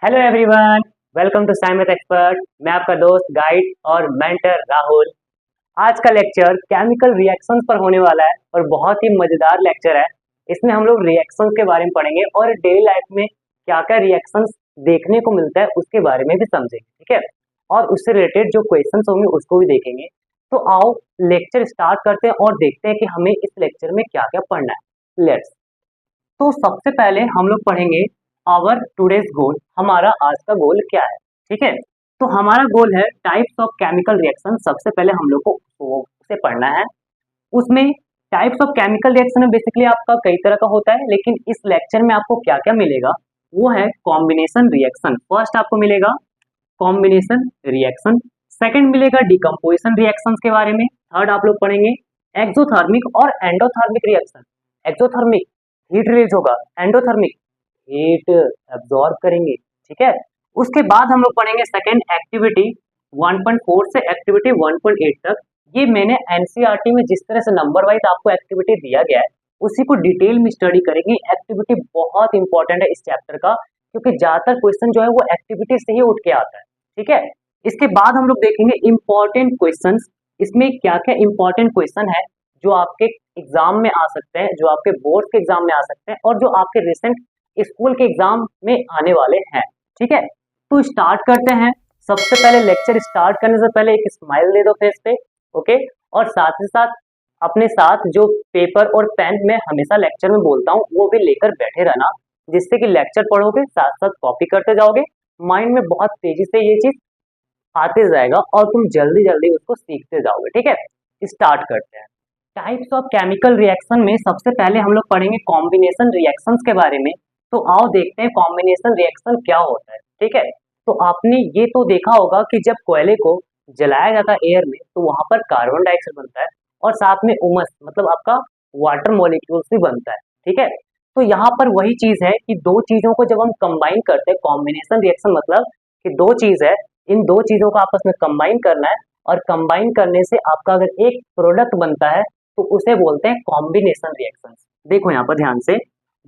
Hello everyone, welcome to science with expert. मैं आपका दोस्त, गाइड और मेंटर राहुल। आज का लेक्चर केमिकल रिएक्शंस पर होने वाला है और बहुत ही मजेदार लेक्चर है। इसमें हम लोग रिएक्शंस के बारे में पढ़ेंगे और डेली लाइफ में क्या क्या रिएक्शंस देखने को मिलता है उसके बारे में भी समझेंगे, ठीक है। और उससे रिलेटेड जो क्वेश्चंस होंगे उसको भी देखेंगे। तो आओ लेक्चर स्टार्ट करते हैं और देखते हैं कि हमें इस लेक्चर में क्या क्या पढ़ना है। लेट्स। तो सबसे पहले हम लोग पढ़ेंगे आवर टुडेज गोल। हमारा आज का गोल क्या है, ठीक है। तो हमारा गोल है टाइप्स ऑफ केमिकल रिएक्शन। सबसे पहले हम लोग को उसे पढ़ना है। उसमें टाइप्स ऑफ केमिकल रिएक्शन में बेसिकली आपका कई तरह का होता है, लेकिन इस लेक्चर में आपको क्या क्या मिलेगा वो है कॉम्बिनेशन रिएक्शन। फर्स्ट आपको मिलेगा कॉम्बिनेशन रिएक्शन, सेकंड मिलेगा डिकम्पोजिशन रिएक्शंस के बारे में, थर्ड आप लोग पढ़ेंगे एक्सोथर्मिक और endothermic reaction. Exothermic heat release होगा, एंडोथर्मिक हीट एब्जॉर्ब करेंगे, ठीक है। उसके बाद हम लोग पढ़ेंगे सेकंड एक्टिविटी 1.4 से एक्टिविटी 1.8 तक। ये मैंने एनसीईआरटी में जिस तरह से नंबर वाइज आपको एक्टिविटी दिया गया है उसी को डिटेल में स्टडी करेंगे। एक्टिविटी बहुत इंपॉर्टेंट है इस चैप्टर का, क्योंकि ज्यादातर क्वेश्चन जो है वो एक्टिविटी से ही उठ के आता है, ठीक है। इसके बाद हम लोग देखेंगे इंपॉर्टेंट क्वेश्चंस। इसमें क्या क्या इंपॉर्टेंट क्वेश्चन है जो आपके एग्जाम में आ सकते हैं, जो आपके बोर्ड के एग्जाम में आ सकते हैं और जो आपके रिसेंट स्कूल के एग्जाम में आने वाले हैं, ठीक है। तो स्टार्ट करते हैं। सबसे पहले लेक्चर स्टार्ट करने से पहले एक स्माइल दे दो फेस पे, ओके। और साथ ही साथ अपने साथ जो पेपर और पेन मैं हमेशा लेक्चर में बोलता हूँ वो भी लेकर बैठे रहना, जिससे कि लेक्चर पढ़ोगे साथ साथ कॉपी करते जाओगे, माइंड में बहुत तेजी से ये चीज आते जाएगा और तुम जल्दी जल्दी उसको सीखते जाओगे, ठीक है। स्टार्ट करते हैं। टाइप्स ऑफ केमिकल रिएक्शन में सबसे पहले हम लोग पढ़ेंगे कॉम्बिनेशन रिएक्शंस के बारे में। तो आओ देखते हैं कॉम्बिनेशन रिएक्शन क्या होता है, ठीक है। तो आपने ये तो देखा होगा कि जब कोयले को जलाया जाता है एयर में तो वहां पर कार्बन डाइऑक्साइड बनता है और साथ में उमस मतलब आपका वाटर मॉलिक्यूल्स भी बनता है, ठीक है। तो यहाँ पर वही चीज है कि दो चीजों को जब हम कंबाइन करते हैं, कॉम्बिनेशन रिएक्शन मतलब कि दो चीज है, इन दो चीजों को आपस में कंबाइन करना है और कंबाइन करने से आपका अगर एक प्रोडक्ट बनता है तो उसे बोलते हैं कॉम्बिनेशन रिएक्शन। देखो यहाँ पर ध्यान से,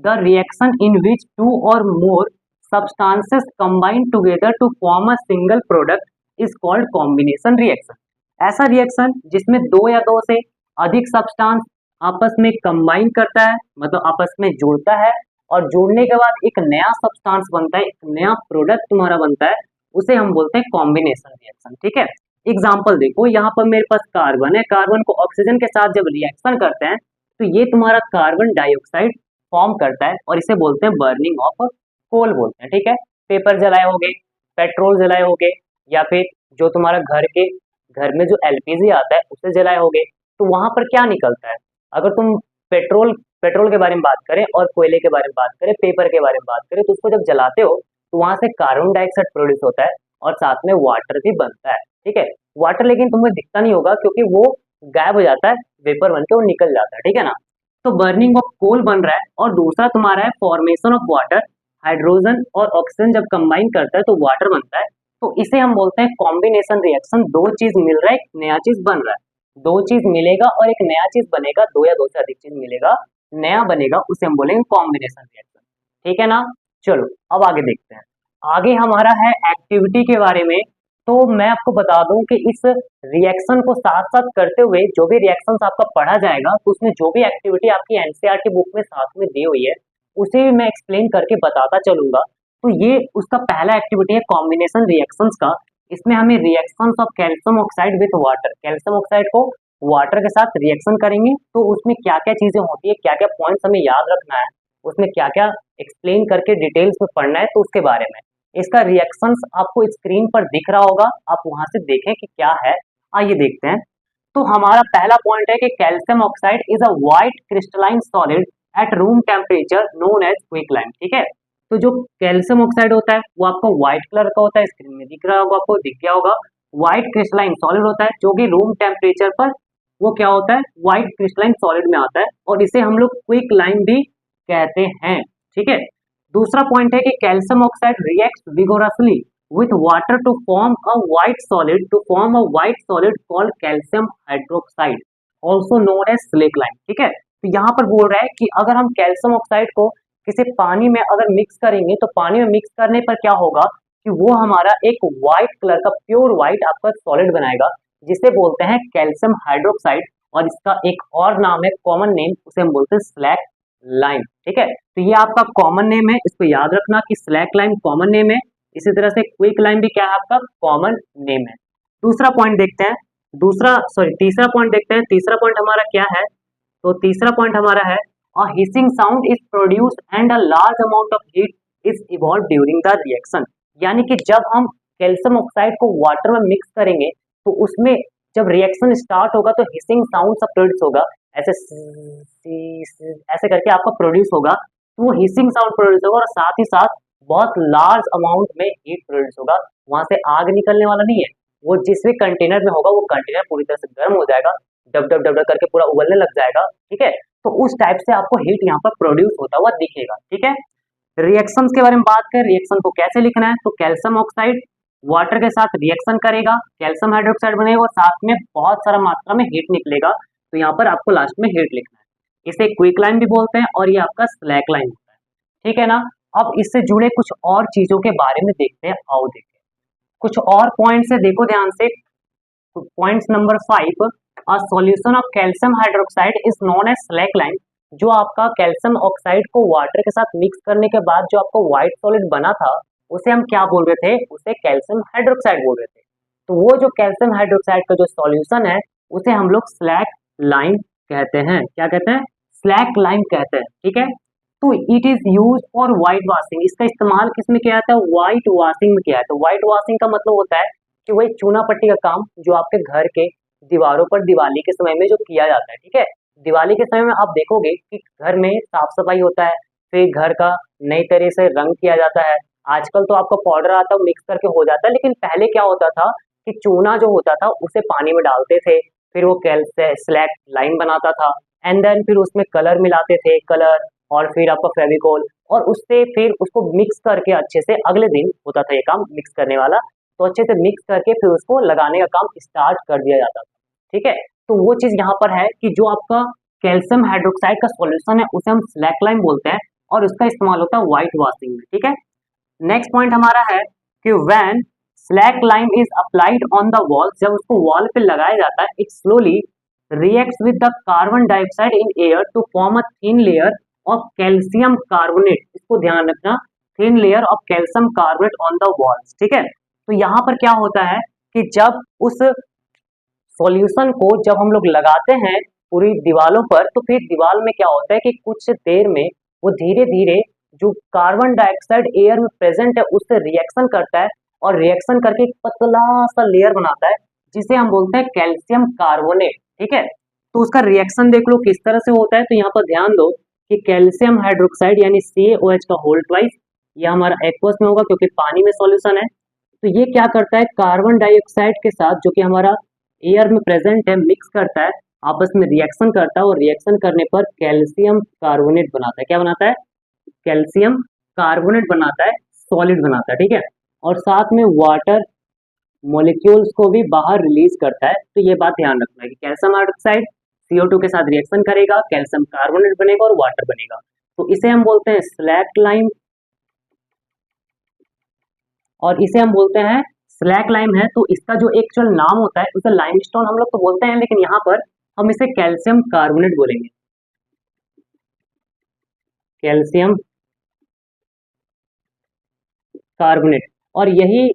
the reaction in which two और more substances combine together to form a single product is called combination reaction। ऐसा रिएक्शन जिसमें दो या दो से अधिक सब्सटेंस आपस में कंबाइन करता है, मतलब आपस में जुड़ता है और जुड़ने के बाद एक नया सब्सटेंस बनता है, एक नया प्रोडक्ट तुम्हारा बनता है, उसे हम बोलते हैं कॉम्बिनेशन रिएक्शन, ठीक है। एग्जाम्पल देखो, यहाँ पर मेरे पास कार्बन है, कार्बन को ऑक्सीजन के साथ जब रिएक्शन करते हैं तो ये तुम्हारा कार्बन डाइऑक्साइड फॉर्म करता है और इसे बोलते हैं बर्निंग ऑफ कोल बोलते हैं, ठीक है। पेपर जलाए होगे, पेट्रोल जलाए होगे, या फिर जो तुम्हारा घर में जो एलपीजी आता है उसे जलाए होगे, तो वहां पर क्या निकलता है। अगर तुम पेट्रोल पेट्रोल के बारे में बात करें और कोयले के बारे में बात करें, पेपर के बारे में बात करें, तो उसको जब जलाते हो तो वहां से कार्बन डाइऑक्साइड प्रोड्यूस होता है और साथ में वाटर भी बनता है, ठीक है। वाटर लेकिन तुम्हें दिखता नहीं होगा क्योंकि वो गायब हो जाता है, वेपर बन के वो निकल जाता है, ठीक है ना। तो बर्निंग ऑफ कोल बन रहा है और दूसरा तुम्हारा है फॉर्मेशन ऑफ वाटर। हाइड्रोजन और ऑक्सीजन जब कंबाइन करता है तो वाटर बनता है, तो इसे हम बोलते हैं कॉम्बिनेशन रिएक्शन। दो चीज मिल रहा है, एक नया चीज बन रहा है, दो चीज मिलेगा और एक नया चीज बनेगा, दो या दो से अधिक चीज मिलेगा, नया बनेगा, उसे हम बोलेंगे कॉम्बिनेशन रिएक्शन, ठीक है ना। चलो अब आगे देखते हैं। आगे हमारा है एक्टिविटी के बारे में। तो मैं आपको बता दूं कि इस रिएक्शन को साथ साथ करते हुए जो भी रिएक्शन आपका पढ़ा जाएगा तो उसमें जो भी एक्टिविटी आपकी एनसीईआरटी बुक में साथ में दी हुई है उसे भी मैं एक्सप्लेन करके बताता चलूंगा। तो ये उसका पहला एक्टिविटी है कॉम्बिनेशन रिएक्शंस का। इसमें हमें reactions of calcium oxide with water, calcium oxide को वाटर के साथ रिएक्शन करेंगे तो उसमें क्या क्या चीजें होती है, क्या क्या पॉइंट्स हमें याद रखना है, उसमें क्या क्या एक्सप्लेन करके डिटेल्स में पढ़ना है, तो उसके बारे में। इसका रिएक्शंस आपको स्क्रीन पर दिख रहा होगा, आप वहां से देखें कि क्या है। आइए देखते हैं। तो हमारा पहला पॉइंट है कि calcium oxide is a white crystalline solid at room temperature known as quicklime, ठीक है। तो जो कैल्शियम ऑक्साइड होता है वो आपको व्हाइट कलर का होता है, स्क्रीन में दिख रहा होगा, आपको दिख गया होगा। व्हाइट क्रिस्टलाइन सॉलिड होता है जो कि रूम टेम्परेचर पर वो क्या होता है, व्हाइट क्रिस्टलाइन सॉलिड में आता है और इसे हम लोग क्विकलाइम भी कहते हैं, ठीक है। दूसरा पॉइंट है कि calcium oxide reacts vigorously with water to form a white solid called calcium hydroxide also known as slake lime, ठीक है। तो यहाँ पर बोल रहा है कि अगर हम कैल्शियम ऑक्साइड को किसी पानी में अगर मिक्स करेंगे तो पानी में मिक्स करने पर क्या होगा कि वो हमारा एक व्हाइट कलर का प्योर व्हाइट आपका सॉलिड बनाएगा, जिसे बोलते हैं कैल्शियम हाइड्रोक्साइड। और इसका एक और नाम है, कॉमन नेम, उसे हम बोलते हैं स्लैक लाइम। ठीक है, तो ये आपका कॉमन नेम है, इसको याद रखना कि स्लैक लाइम कॉमन नेम है। इसी तरह से क्विक लाइम भी क्या है आपका कॉमन नेम है। दूसरा पॉइंट देखते हैं, तीसरा पॉइंट देखते हैं। तीसरा पॉइंट हमारा क्या है, तो तीसरा पॉइंट हमारा है a hissing sound is produced and a large amount of heat is evolve during the reaction. यानी कि जब हम कैल्शियम ऑक्साइड को वाटर में मिक्स करेंगे तो उसमें जब रिएक्शन स्टार्ट होगा तो हिसिंग साउंड सा प्रोड्यूस होगा, ऐसे ऐसे करके आपका प्रोड्यूस होगा। तो वो हिसिंग साउंड प्रोड्यूस होगा और साथ ही साथ बहुत लार्ज अमाउंट में हीट प्रोड्यूस होगा। वहां से आग निकलने वाला नहीं है, वो जिस भी कंटेनर में होगा वो कंटेनर पूरी तरह से गर्म हो जाएगा, डब डब डब डब करके पूरा उबलने लग जाएगा। ठीक है, तो उस टाइप से आपको हीट यहाँ पर प्रोड्यूस होता हुआ दिखेगा। ठीक है, रिएक्शंस के बारे में बात करें, रिएक्शन को कैसे लिखना है, तो कैल्शियम ऑक्साइड वाटर के साथ रिएक्शन करेगा, कैल्शियम हाइड्रोक्साइड बनेगा और साथ में बहुत सारा मात्रा में हीट निकलेगा। तो यहाँ पर आपको लास्ट में हीट लिखना है। इसे क्विक लाइम भी बोलते हैं और ये आपका स्लैक लाइम होता है। ठीक है ना, अब इससे जुड़े कुछ और चीजों के बारे में देखते हैं, आओ देखते हैं कुछ और पॉइंट्स है, देखो ध्यान से। Points number 5, a solution of calcium hydroxide is known as slaked lime. जो आपका कैल्शियम ऑक्साइड को वाटर के साथ मिक्स करने के बाद जो आपका व्हाइट सॉलिड बना था उसे हम क्या बोल रहे थे, उसे कैल्शियम हाइड्रोक्साइड बोल रहे थे। तो वो जो कैल्शियम हाइड्रोक्साइड का जो सॉल्यूशन है उसे हम लोग स्लैक लाइम कहते हैं। क्या कहते हैं, स्लैक लाइम कहते हैं। ठीक है, तो it is use for white washing. इसका इस्तेमाल किस में किया जाता है, व्हाइट वॉशिंग में किया जाता है। तो व्हाइट वॉशिंग का मतलब होता है कि वही चूना पट्टी का काम जो आपके घर के दीवारों पर दिवाली के समय में जो किया जाता है। ठीक है, दिवाली के समय में आप देखोगे कि घर में साफ सफाई होता है, फिर घर का नई तरह से रंग किया जाता है। आजकल तो आपका पाउडर आता है मिक्स करके हो जाता है, लेकिन पहले क्या होता था कि चूना जो होता था उसे पानी में डालते थे, फिर वो स्लैक लाइम बनाता था, एंड देन फिर उसमें कलर मिलाते थे, कलर और फिर आपका फेविकोल, और उससे फिर उसको मिक्स करके अच्छे से अगले दिन होता था ये काम मिक्स करने वाला। तो अच्छे से मिक्स करके फिर उसको लगाने का काम स्टार्ट कर दिया जाता था। ठीक है, तो वो चीज यहाँ पर है कि जो आपका कैल्शियम हाइड्रोक्साइड का सॉल्यूशन है उसे हम स्लैक लाइम बोलते हैं और उसका इस्तेमाल होता है व्हाइट वॉशिंग में। ठीक है, नेक्स्ट पॉइंट हमारा है कि when slaked lime is applied on the wall, जब उसको वॉल पे लगाया जाता है, it slowly reacts with the carbon dioxide in air to form a thin layer of calcium carbonate. इसको ध्यान रखना, thin layer of calcium carbonate on the walls. ठीक है, तो यहाँ पर क्या होता है कि जब उस सॉल्यूशन को जब हम लोग लगाते हैं पूरी दीवारों पर, तो फिर दीवार में क्या होता है कि कुछ देर में वो धीरे धीरे जो कार्बन डाइऑक्साइड एयर में प्रेजेंट है उससे रिएक्शन करता है और रिएक्शन करके एक पतला सा लेयर बनाता है जिसे हम बोलते हैं कैल्शियम कार्बोनेट। ठीक है, तो उसका रिएक्शन देख लो किस तरह से होता है। तो यहाँ पर ध्यान दो कि कैल्शियम हाइड्रोक्साइड यानी CaOH का होल ट्वाइस, ये हमारा एक्वस में होगा क्योंकि पानी में सॉल्यूशन है। तो ये क्या करता है, कार्बन डाइऑक्साइड के साथ जो कि हमारा एयर में प्रेजेंट है मिक्स करता है, आपस में रिएक्शन करता है और रिएक्शन करने पर कैल्शियम कार्बोनेट बनाता है। क्या बनाता है, कैल्शियम कार्बोनेट बनाता है, सॉलिड बनाता है। ठीक है, और साथ में वाटर मॉलिक्यूल्स को भी बाहर रिलीज करता है। तो ये बात ध्यान रखना है कि कैल्शियम हाइड्रोक्साइड CO2 के साथ रिएक्शन करेगा, कैल्शियम कार्बोनेट बनेगा और वाटर बनेगा। तो इसे हम बोलते हैं स्लैक लाइम और इसे हम बोलते हैं स्लैक लाइम है। तो इसका जो एक्चुअल नाम होता है उसे लाइमस्टोन हम लोग तो बोलते हैं, लेकिन यहाँ पर हम इसे कैल्शियम कार्बोनेट बोलेंगे, कैल्शियम कार्बोनेट। और यही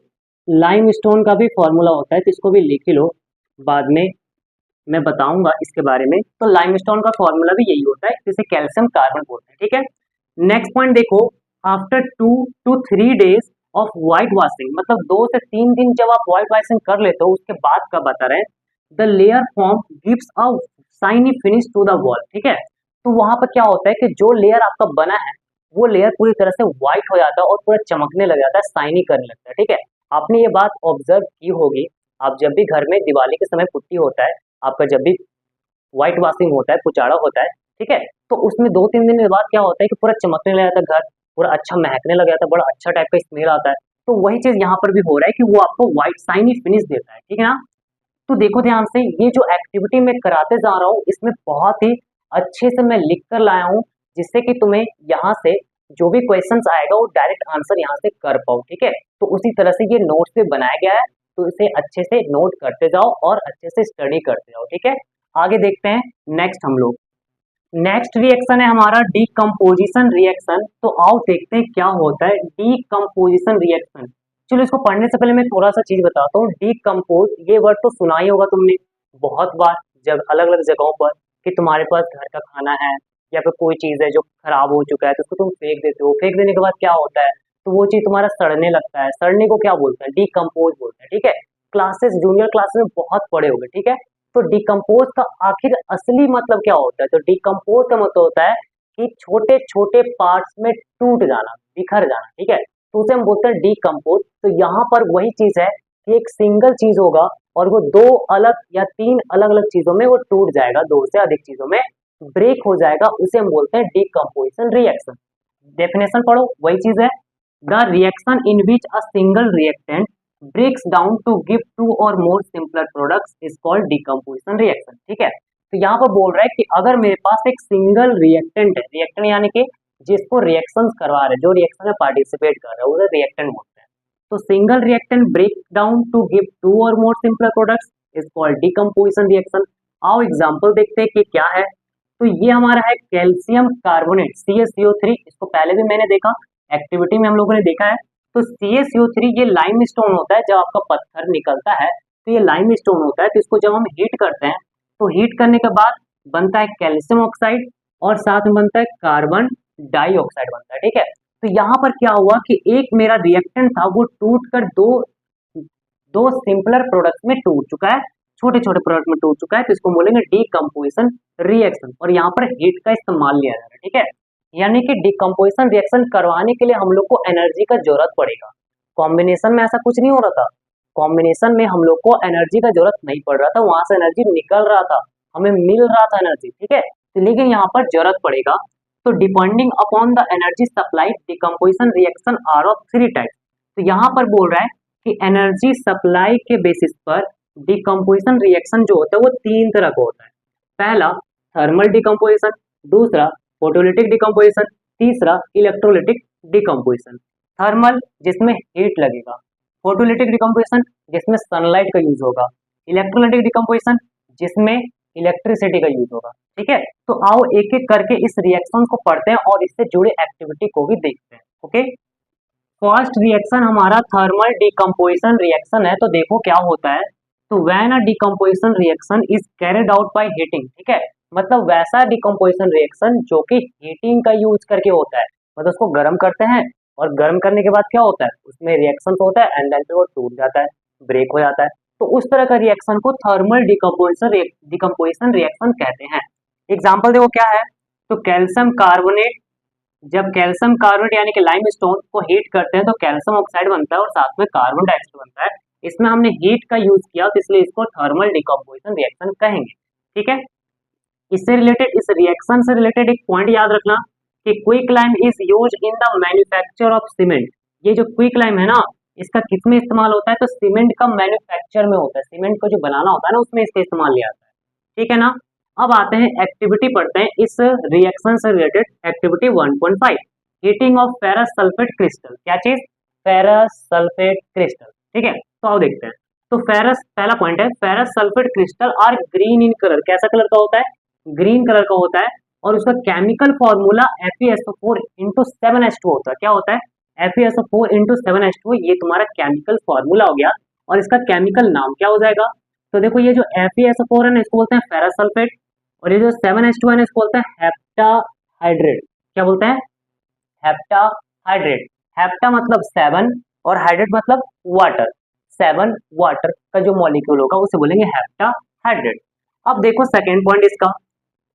लाइमस्टोन का भी फॉर्मूला होता है, तो इसको भी लिख लो, बाद में मैं बताऊंगा इसके बारे में। तो लाइमस्टोन का फॉर्मूला भी यही होता है जिसे कैल्शियम कार्बोनेट बोलते हैं। ठीक है, नेक्स्ट पॉइंट देखो, after 2 to 3 days of white washing, मतलब 2 से 3 दिन जब आप व्हाइट वॉशिंग कर लेते हो उसके बाद का बता रहे हैं, the layer form gives a shiny finish to the wall. ठीक है, तो वहां पर क्या होता है कि जो लेयर आपका बना है वो लेयर पूरी तरह से व्हाइट हो जाता है और पूरा चमकने लग जाता है, शाइनी करने लगता है। ठीक है, आपने ये बात ऑब्जर्व की होगी, आप जब भी घर में दिवाली के समय पुट्टी होता है, आपका जब भी व्हाइट वॉशिंग होता है, पुचाड़ा होता है, ठीक है, तो उसमें 2-3 दिन के बाद क्या होता है कि पूरा चमकने लग जाता है, घर पूरा अच्छा महकने लग जाता है, बड़ा अच्छा टाइप का स्मेल आता है। तो वही चीज यहाँ पर भी हो रहा है कि वो आपको व्हाइट शाइनी फिनिश देता है। ठीक है ना, तो देखो ध्यान से, ये जो एक्टिविटी मैं कराते जा रहा हूँ इसमें बहुत ही अच्छे से मैं लिख कर लाया हूँ जिससे कि तुम्हें यहाँ से जो भी क्वेश्चंस आएगा वो डायरेक्ट आंसर यहाँ से कर पाओ, ठीक है। तो उसी तरह से ये नोट्स पे बनाया गया है, तो इसे अच्छे से नोट करते जाओ और अच्छे से स्टडी करते जाओ, ठीक है। आगे देखते हैं नेक्स्ट हम लोग। नेक्स्ट रिएक्शन है हमारा डीकम्पोजिशन रिएक्शन। तो आओ देखते हैं क्या होता है डीकम्पोजिशन रिएक्शन। चलो इसको पढ़ने से पहले मैं थोड़ा सा चीज बताता हूँ। डीकम्पोज, ये वर्ड तो सुना ही होगा तुमने बहुत बार, जब अलग अलग जगहों पर, कि तुम्हारे पास घर का खाना है या फिर कोई चीज है जो खराब हो चुका है तो उसको तुम फेंक देते हो। फेंक देने के बाद क्या होता है, तो वो चीज तुम्हारा सड़ने लगता है। सड़ने को क्या बोलते हैं, डीकम्पोज बोलते हैं, ठीक है। क्लासेस, जूनियर क्लासेस में बहुत पढ़े होंगे, ठीक है। तो डिकम्पोज का आखिर असली मतलब क्या होता है, तो डिकम्पोज का मतलब होता है कि छोटे छोटे पार्ट्स में टूट जाना, बिखर जाना, ठीक है। तो उसे हम बोलते हैं डिकम्पोज। तो यहाँ पर वही चीज है कि एक सिंगल चीज होगा और वो दो अलग या तीन अलग अलग चीजों में वो टूट जाएगा, दो से अधिक चीजों में ब्रेक हो जाएगा, उसे हम बोलते हैं डिकम्पोजिशन रिएक्शन। डेफिनेशन पढ़ो, वही चीज है। The reaction in which a single reactant breaks down to give two or more simpler products is called decomposition reaction, ठीक है। तो यहाँ पर बोल रहा है कि अगर मेरे पास एक सिंगल रिएक्टेंट है, रिएक्टेंट यानी कि जिसको रिएक्शंस करवा रहे हैं, जो रिएक्शन में पार्टिसिपेट कर रहा है, उसे रिएक्टेंट बोलते हैं। तो single reactant break down to give two और more simpler products is called decomposition reaction. आओ एग्जांपल देखते हैं कि क्या है। तो ये हमारा है कैल्शियम कार्बोनेट CaCO3। इसको पहले भी मैंने देखा, एक्टिविटी में हम लोगों ने देखा है। तो CaCO3 ये लाइमस्टोन होता है। जब आपका पत्थर निकलता है तो ये लाइमस्टोन होता है। तो इसको जब हम हीट करते हैं तो हीट करने के बाद बनता है कैल्शियम ऑक्साइड और साथ में बनता है कार्बन डाइऑक्साइड बनता है, ठीक है। तो यहाँ पर क्या हुआ कि एक मेरा रिएक्टेंट था वो टूट कर दो दो सिंपलर प्रोडक्ट्स में टूट चुका है, छोटे छोटे प्रोडक्ट में टूट चुका है। तो इसको बोलेंगे डीकम्पोजिशन रिएक्शन। और यहाँ पर हीट का इस्तेमाल लिया जा रहा है, ठीक है। यानी कि डिकम्पोजिशन रिएक्शन करवाने के लिए हम लोग को एनर्जी का जरूरत पड़ेगा। कॉम्बिनेशन में ऐसा कुछ नहीं हो रहा था। कॉम्बिनेशन में हम लोग को एनर्जी का जरूरत नहीं पड़ रहा था, वहां से एनर्जी निकल रहा था, हमें मिल रहा था एनर्जी, ठीक है। लेकिन यहाँ पर जरूरत पड़ेगा। तो depending upon the energy supply decomposition reaction are of three type. तो यहाँ पर बोल रहा है कि एनर्जी सप्लाई के बेसिस पर डिकम्पोजिशन रिएक्शन जो होता है वो तीन तरह का होता है। पहला थर्मल डिकम्पोजिशन, दूसरा फोटोलिटिक डिकम्पोजिशन, तीसरा इलेक्ट्रोलिटिक डिकम्पोजिशन। थर्मल जिसमें हीट लगेगा, फोटोलिटिक डिकम्पोजिशन जिसमें सनलाइट का यूज होगा, इलेक्ट्रोलिटिक डिकम्पोजिशन जिसमें इलेक्ट्रिसिटी का यूज होगा, ठीक है। तो आओ एक एक करके इस रिएक्शन को पढ़ते हैं और इससे जुड़े एक्टिविटी को भी देखते हैं, ओके। फर्स्ट रिएक्शन हमारा थर्मल डिकम्पोजिशन रिएक्शन है। तो देखो क्या होता है। तो when a decomposition reaction is carried out by heating, ठीक है। मतलब वैसा डिकम्पोजिशन रिएक्शन जो कि हीटिंग का यूज करके होता है, मतलब उसको गर्म करते हैं और गर्म करने के बाद क्या होता है, उसमें रिएक्शन होता है एंड देन फिर वो टूट जाता है, ब्रेक हो जाता है। तो उस तरह का रिएक्शन को थर्मल डिकम्पोजिशन रिएक्शन कहते हैं। एग्जाम्पल देखो क्या है। तो कैल्शियम कार्बोनेट, जब कैल्शियम कार्बोनेट यानी कि लाइमस्टोन को हीट करते हैं तो कैल्शियम ऑक्साइड बनता है और साथ में कार्बन डाइऑक्साइड बनता है। इसमें हमने हीट का यूज किया तो इसलिए इसको थर्मल डिकम्पोजिशन रिएक्शन कहेंगे, ठीक है। इससे रिलेटेड, इस रिएक्शन से रिलेटेड एक पॉइंट याद रखना कि quicklime is use in the manufacture of cement. ये जो क्विकलाइम है ना, इसका किस में इस्तेमाल होता है, तो सीमेंट का मैन्युफैक्चर में होता है। सीमेंट को जो बनाना होता है ना उसमें इसका इस्तेमाल लिया जाता है, ठीक है ना। अब आते हैं एक्टिविटी पढ़ते हैं इस रिएक्शन से related. Activity 1.5 heating of ferrous sulphate crystal. क्या चीज, फेरस सल्फेट क्रिस्टल, ठीक है। तो आओ देखते हैं। तो फेरस, पहला पॉइंट है ferrous sulphate crystal are green in colour. कैसा कलर का होता है, ग्रीन कलर का होता है। और उसका chemical formula FeSO4 into 7H2 होता है। क्या होता है, FeSO4 इंटू 7H2। ये तुम्हारा केमिकल फॉर्मूला हो गया और इसका केमिकल नाम क्या हो जाएगा। तो देखो ये जो FeSO4 है ना इसको बोलते हैं फेरस सल्फेट, और ये जो 7H2 है ना इसको बोलते हैं हेप्टाहाइड्रेट। क्या बोलते हैं, हेप्टाहाइड्रेट। हेप्टा मतलब 7 और हाइड्रेट मतलब वाटर। 7 वाटर का जो मॉलिक्यूल होगा उसे बोलेंगे हेप्टाहाइड्रेट। अब देखो सेकेंड पॉइंट इसका।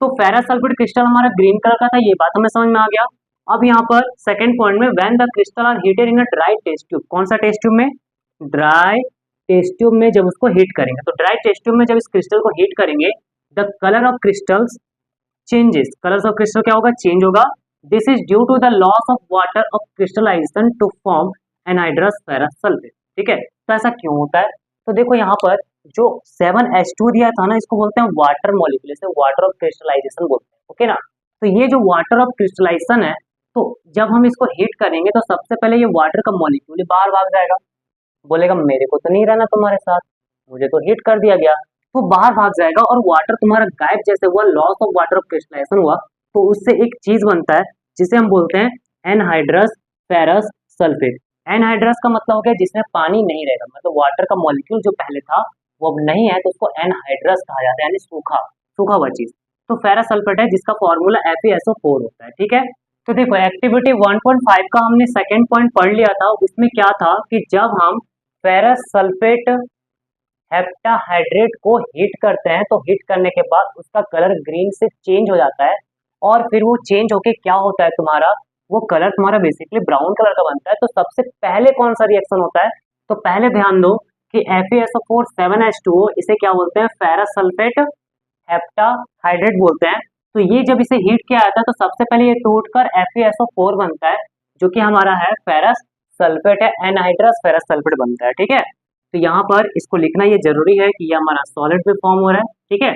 तो फेरस सल्फेट क्रिस्टल हमारा ग्रीन कलर का था, ये बात हमें समझ में आ गया। अब यहाँ पर सेकेंड पॉइंट में when the crystal are heated in a dry test tube. कौन सा टेस्ट ट्यूब में, ड्राई टेस्ट ट्यूब में जब उसको हीट करेंगे। तो ड्राई टेस्ट ट्यूब में जब इस क्रिस्टल को हीट करेंगे the colour of crystals changes. Colours of crystal क्या होगा, चेंज होगा। This is due to the loss of water of crystallisation to form anhydrous ferrous sulphate, ठीक है। तो ऐसा क्यों होता है, तो देखो यहाँ पर जो 7H2 दिया था ना इसको बोलते हैं वाटर मॉलिक्यूल, इसे वाटर ऑफ क्रिस्टलाइजेशन बोलते हैं, ओके ना। तो ये जो वाटर ऑफ क्रिस्टलाइजेशन है तो जब हम इसको हीट करेंगे तो सबसे पहले ये वाटर का मॉलिक्यूल बाहर भाग जाएगा, बोलेगा मेरे को तो नहीं रहना तुम्हारे साथ, मुझे तो हीट कर दिया गया। तो बाहर भाग जाएगा और वाटर तुम्हारा गायब जैसे हुआ, loss of water of crystallisation हुआ, तो उससे एक चीज बनता है जिसे हम बोलते हैं एनहाइड्रस फेरस सल्फेट। एनहाइड्रस का मतलब हो गया जिसमें पानी नहीं रहेगा, मतलब वाटर का मॉलिक्यूल जो पहले था वो अब नहीं है, तो उसको एनहाइड्रस कहा जाता है, यानी सूखा सूखा हुआ चीज। तो फेरस सल्फेट है जिसका फॉर्मूला FeSO4 होता है, ठीक है। तो देखो एक्टिविटी 1.5 का हमने सेकेंड पॉइंट पढ़ लिया था, उसमें क्या था कि जब हम फेरस सल्फेट हेप्टाहाइड्रेट को हीट करते हैं तो हीट करने के बाद उसका कलर ग्रीन से चेंज हो जाता है, और फिर वो चेंज होके क्या होता है तुम्हारा, वो कलर तुम्हारा बेसिकली ब्राउन कलर का बनता है। तो सबसे पहले कौन सा रिएक्शन होता है, तो पहले ध्यान दो कि FeSO4 7H2O इसे क्या बोलते हैं, फेरस सल्फेट हेप्टाहाइड्रेट बोलते हैं। तो ये जब इसे हीट किया जाता है तो सबसे पहले ये टूटकर FeSO4 बनता है, जो कि हमारा है फेरस सल्फेट है, एनहाइड्रस फेरस सल्फेट बनता है, ठीक है। तो यहाँ पर इसको लिखना ये जरूरी है कि ये हमारा सॉलिड में फॉर्म हो रहा है, ठीक है।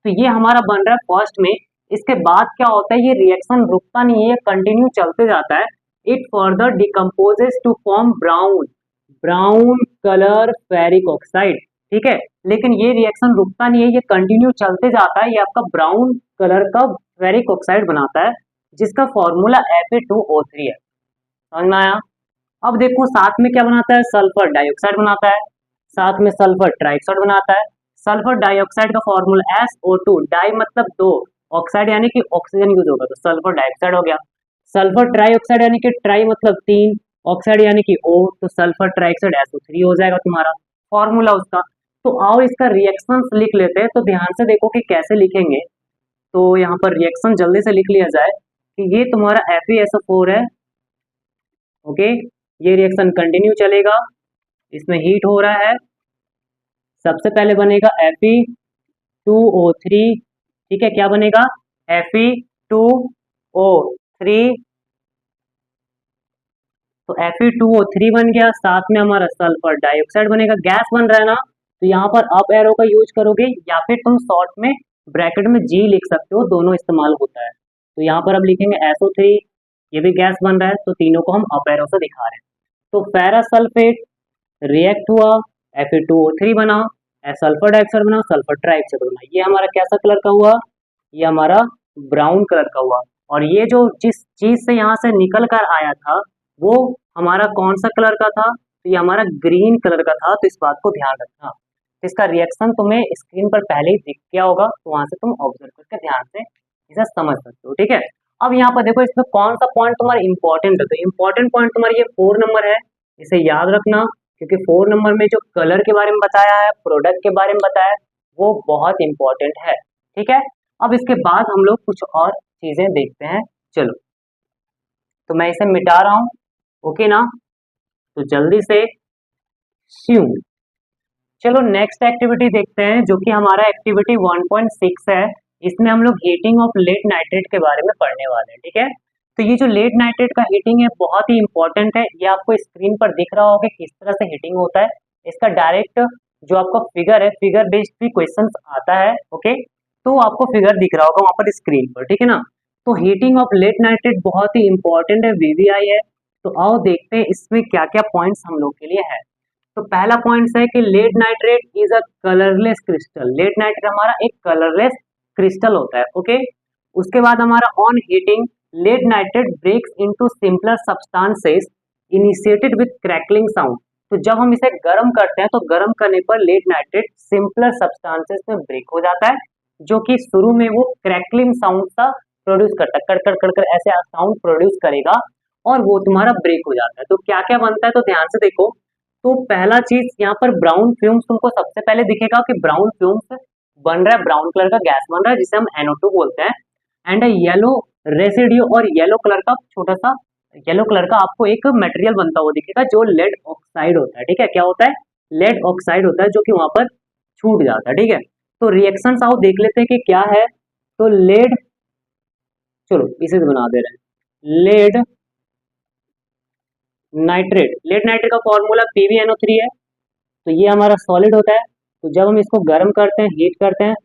तो ये हमारा बन रहा है फर्स्ट में। इसके बाद क्या होता है, ये रिएक्शन रुकता नहीं है, कंटिन्यू चलते जाता है। It further decomposes to form brown brown colour ferric oxide, ठीक है। लेकिन ये रिएक्शन रुकता नहीं है, ये कंटिन्यू चलते जाता है, ये आपका ब्राउन कलर का फेरिक ऑक्साइड बनाता है, जिसका फॉर्मूला Fe2O3 है। समझ में आया। अब देखो साथ में क्या बनाता है, सल्फर डाइऑक्साइड बनाता है, साथ में सल्फर ट्राइऑक्साइड बनाता है। सल्फर डाइऑक्साइड का फॉर्मूला SO2, डाई मतलब दो, ऑक्साइड यानी कि ऑक्सीजन यूज होगा, तो सल्फर डाइऑक्साइड हो गया। सल्फर ट्राइऑक्साइड यानी कि ट्राई मतलब तीन, ऑक्साइड यानी कि O, तो सल्फर ट्राइऑक्साइड SO3 हो जाएगा तुम्हारा फॉर्मूला उसका। तो आओ इसका रिएक्शंस लिख लेते हैं, तो ध्यान से देखो कि कैसे लिखेंगे। तो यहाँ पर रिएक्शन जल्दी से लिख लिया जाए कि ये तुम्हारा FeSO4 है, ओके। ये रिएक्शन कंटिन्यू चलेगा, इसमें हीट हो रहा है, सबसे पहले बनेगा Fe2O3, ठीक है। क्या बनेगा, Fe2O3, तो Fe2O3 बन गया, साथ में हमारा सल्फर डाइऑक्साइड बनेगा, गैस बन रहा है ना। तो यहाँ पर अप एरो का यूज करोगे या फिर तुम शॉर्ट में ब्रैकेट में G लिख सकते हो, दोनों इस्तेमाल होता है। तो यहाँ पर अब लिखेंगे SO3, ये भी गैस बन रहा है, तो तीनों को हम अप एरो से दिखा रहे हैं। तो फेरस सल्फेट रिएक्ट हुआ, Fe2O3 बना, सल्फर डाइऑक्साइड बना, सल्फर ट्राइऑक्साइड बना, ये हमारा कैसा कलर का हुआ, ये हमारा ब्राउन कलर का हुआ। और ये जो जिस चीज से यहाँ से निकल कर आया था वो हमारा कौन सा कलर का था, तो ये हमारा ग्रीन कलर का था। तो इस बात को ध्यान रखना, इसका रिएक्शन तुम्हें स्क्रीन पर पहले ही दिख गया होगा, तो वहां से तुम ऑब्जर्व करके ध्यान से इसे समझ सकते हो, ठीक है। अब यहाँ पर देखो इसमें कौन सा पॉइंट तुम्हारा इंपॉर्टेंट है, तो इंपॉर्टेंट पॉइंट तुम्हारा ये 4 नंबर है, इसे याद रखना, क्योंकि 4 नंबर में जो कलर के बारे में बताया है, प्रोडक्ट के बारे में बताया है, वो बहुत इंपॉर्टेंट है, ठीक है। अब इसके बाद हम लोग कुछ और चीजें देखते हैं, चलो। तो मैं इसे मिटा रहा हूं, ओके ना। तो जल्दी से श्यू, चलो नेक्स्ट एक्टिविटी देखते हैं, जो कि हमारा एक्टिविटी 1.6 है। इसमें हम लोग हीटिंग ऑफ लेड नाइट्रेट के बारे में पढ़ने वाले हैं, ठीक है। तो ये जो लेड नाइट्रेट का हीटिंग है बहुत ही इंपॉर्टेंट है, ये आपको स्क्रीन पर दिख रहा होगा किस तरह से हीटिंग होता है। इसका डायरेक्ट जो आपका फिगर है, फिगर बेस्ड भी क्वेश्चन आता है, ओके। तो आपको फिगर दिख रहा होगा वहां पर स्क्रीन पर, ठीक है ना। तो हीटिंग ऑफ लेड नाइट्रेट बहुत ही इंपॉर्टेंट है, VVI है। तो आओ देखते हैं इसमें क्या क्या पॉइंट्स हम लोग के लिए है। तो पहला पॉइंट है कि lead nitrate is a colourless crystal. Lead nitrate हमारा एक कलरलेस क्रिस्टल होता है, ओके। उसके बाद हमारा on heating lead nitrate breaks into simpler substances initiated with crackling sound. तो जब हम इसे गर्म करते हैं तो गर्म करने पर लेड नाइट्रेट सिंपलर सब्सटेंसेस में ब्रेक हो जाता है, जो कि शुरू में वो क्रैकलिंग साउंड सा प्रोड्यूस करता है, कड़ कड़ कड़ ऐसे साउंड प्रोड्यूस करेगा और वो तुम्हारा ब्रेक हो जाता है। तो क्या क्या बनता है, तो ध्यान से देखो। तो पहला चीज यहाँ पर ब्राउन फ्यूम्स तुमको सबसे पहले दिखेगा कि ब्राउन फ्यूम्स बन रहा है, ब्राउन कलर का गैस बन रहा है जिसे हम NO2 बोलते हैं। एंड येलो रेसिड्यू, और येलो कलर का छोटा सा येलो कलर का आपको एक मटेरियल बनता हुआ दिखेगा जो लेड ऑक्साइड होता है, ठीक है। क्या होता है, लेड ऑक्साइड होता है, जो कि वहां पर छूट जाता है, ठीक है। तो रिएक्शन आओ देख लेते हैं कि क्या है। तो लेड, चलो इसे बना दे रहे हैं, लेड नाइट्रेट। लेड नाइट्रेट का फॉर्मूला PbNO3 है। तो ये हमारा सॉलिड होता है। तो जब हम इसको गर्म करते हैं, हीट करते हैं,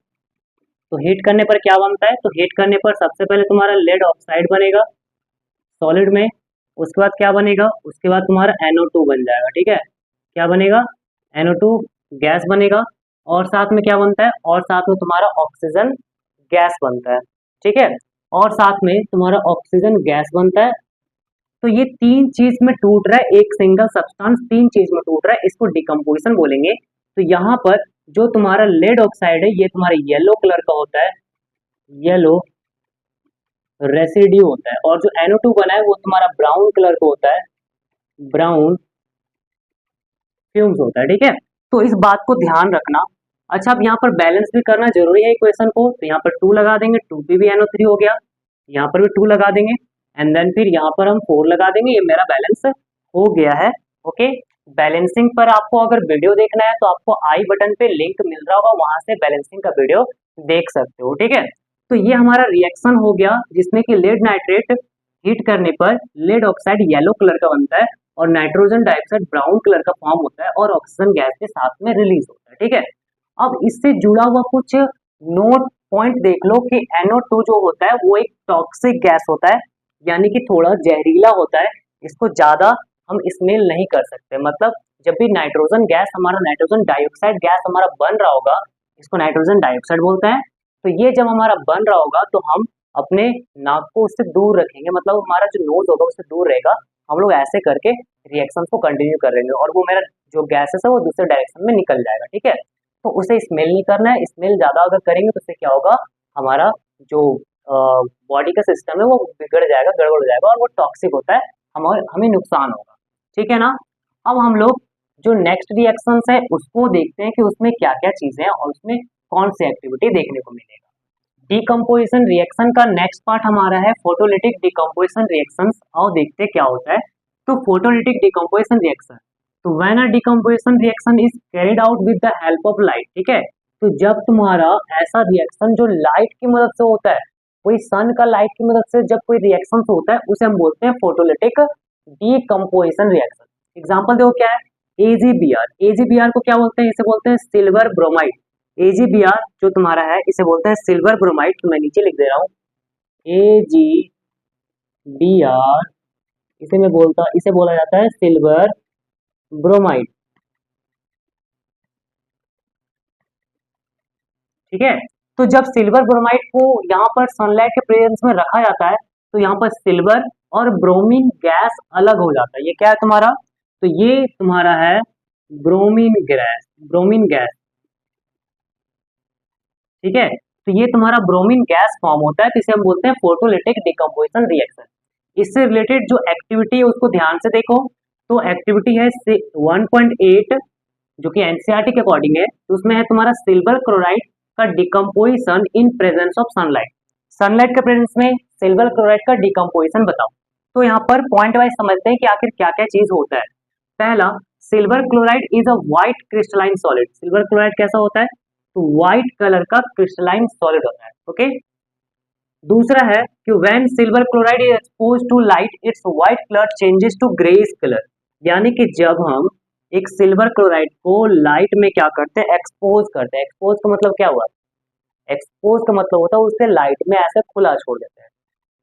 तो हीट करने पर क्या बनता है, तो हीट करने पर सबसे पहले तुम्हारा लेड ऑक्साइड बनेगा, सॉलिड में। उसके बाद क्या बनेगा, उसके बाद तुम्हारा NO2 बन जाएगा। ठीक है, क्या बनेगा, NO2 गैस बनेगा। और साथ में क्या बनता है, और साथ में तुम्हारा ऑक्सीजन गैस बनता है। ठीक है, और साथ में तुम्हारा ऑक्सीजन गैस बनता है। तो ये तीन चीज में टूट रहा है, एक सिंगल सब्सटेंस तीन चीज में टूट रहा है, इसको डिकम्पोजिशन बोलेंगे। तो यहाँ पर जो तुम्हारा लेड ऑक्साइड है ये तुम्हारा येलो कलर का होता है, येलो रेसिड्यू होता है। और जो NO2 बना है वो तुम्हारा ब्राउन कलर का होता है, ब्राउन फ्यूम्स होता है। ठीक है, तो इस बात को ध्यान रखना। अच्छा, अब यहाँ पर बैलेंस भी करना जरूरी है इक्वेशन को, तो यहाँ पर 2 लगा देंगे, 2p भी NO3 हो गया, यहाँ पर भी 2 लगा देंगे, एंड देन फिर यहाँ पर हम 4 लगा देंगे। ये मेरा बैलेंस हो गया है। ओके, बैलेंसिंग पर आपको अगर वीडियो देखना है तो आपको आई बटन पे लिंक मिल रहा होगा, वहां से बैलेंसिंग का वीडियो देख सकते हो। ठीक है, तो ये हमारा रिएक्शन हो गया जिसमें कि लेड नाइट्रेट हीट करने पर लेड ऑक्साइड येलो कलर का बनता है और नाइट्रोजन डाइऑक्साइड ब्राउन कलर का फॉर्म होता है और ऑक्सीजन गैस के साथ में रिलीज होता है। ठीक है, अब इससे जुड़ा हुआ कुछ नोट पॉइंट देख लो कि NO2 जो होता है वो एक टॉक्सिक गैस होता है, यानी कि थोड़ा जहरीला होता है। इसको ज्यादा हम स्मेल नहीं कर सकते। मतलब जब भी नाइट्रोजन गैस हमारा, नाइट्रोजन डाइऑक्साइड गैस हमारा बन रहा होगा, इसको नाइट्रोजन डाइऑक्साइड बोलते हैं। तो ये जब हमारा बन रहा होगा तो हम अपने नाक को उससे दूर रखेंगे, मतलब हमारा जो नोज होगा उससे दूर रहेगा। हम लोग ऐसे करके रिएक्शन को कंटिन्यू कर लेंगे और वो मेरा जो गैसेस है वो दूसरे डायरेक्शन में निकल जाएगा। ठीक है, तो उसे स्मेल नहीं करना है। स्मेल ज्यादा अगर करेंगे तो उससे क्या होगा, हमारा जो बॉडी का सिस्टम है वो बिगड़ जाएगा, गड़बड़ हो जाएगा और वो टॉक्सिक होता है, हमें नुकसान होगा। ठीक है ना। अब हम लोग जो नेक्स्ट रिएक्शंस है उसको देखते हैं कि उसमें क्या क्या चीजें हैं और उसमें कौन सी एक्टिविटी देखने को मिलेगा। डिकम्पोजिशन रिएक्शन का नेक्स्ट पार्ट हमारा है फोटोलिटिक डिकम्पोजिशन रिएक्शंस। आओ देखते हैं क्या होता है। तो फोटोलिटिक डिकम्पोजिशन रिएक्शन, तो when a decomposition reaction is carried out with the help of light. ठीक है, तो जब तुम्हारा ऐसा रिएक्शन जो लाइट की मदद से होता है, कोई सन का लाइट की मदद से जब कोई रिएक्शन होता है उसे हम बोलते हैं फोटोलिटिक डिकम्पोजिशन रिएक्शन। एग्जाम्पल देखो क्या है, AgBr। AgBr को क्या बोलते हैं, इसे बोलते हैं सिल्वर ब्रोमाइड। AgBr जो तुम्हारा है इसे बोलते हैं सिल्वर ब्रोमाइड। तो मैं नीचे लिख दे रहा हूँ AgBr, इसे बोला जाता है सिल्वर ब्रोमाइड। ठीक है, तो जब सिल्वर ब्रोमाइड को यहाँ पर सनलाइट के प्रेजेंस में रखा जाता है तो यहाँ पर सिल्वर और ब्रोमीन गैस अलग हो जाता है। ये क्या है तुम्हारा, तो ये तुम्हारा है ब्रोमीन गैस, ब्रोमीन गैस। ठीक है, तो ये तुम्हारा ब्रोमीन गैस फॉर्म होता है, तो इसे हम बोलते हैं फोटोलिटिक डिकम्पोजिशन रिएक्शन। इससे रिलेटेड जो एक्टिविटी है उसको ध्यान से देखो। तो एक्टिविटी है 1.8 जो कि एनसीईआरटी के अकॉर्डिंग है, तो उसमें है तुम्हारा सिल्वर क्लोराइड का decomposition in presence of sunlight. Sunlight के प्रेजेंस में सिल्वर क्लोराइड का डिकम्पोजिशन बताओ। तो यहाँ पर पॉइंट वाइज समझते हैं कि आखिर क्या क्या चीज होता है। पहला, silver chloride is a white crystalline solid. Silver chloride कैसा होता है, तो व्हाइट कलर का क्रिस्टलाइन सॉलिड होता है। ओके, दूसरा है कि when silver chloride is expose to light its white colour changes to greyish colour. यानी कि जब हम एक सिल्वर क्लोराइड को लाइट में क्या करते हैं, एक्सपोज करते हैं। एक्सपोज का मतलब क्या हुआ, एक्सपोज का मतलब होता है उसे लाइट में ऐसे खुला छोड़ देते हैं।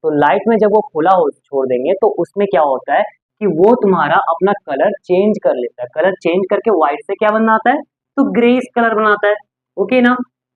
तो लाइट में जब वो खुला हो छोड़ देंगे तो उसमें क्या होता है कि वो तुम्हारा अपना कलर चेंज कर लेता है। कलर चेंज करके व्हाइट से क्या बनाता है, तो ग्रेइश कलर बनाता है। ओके ना,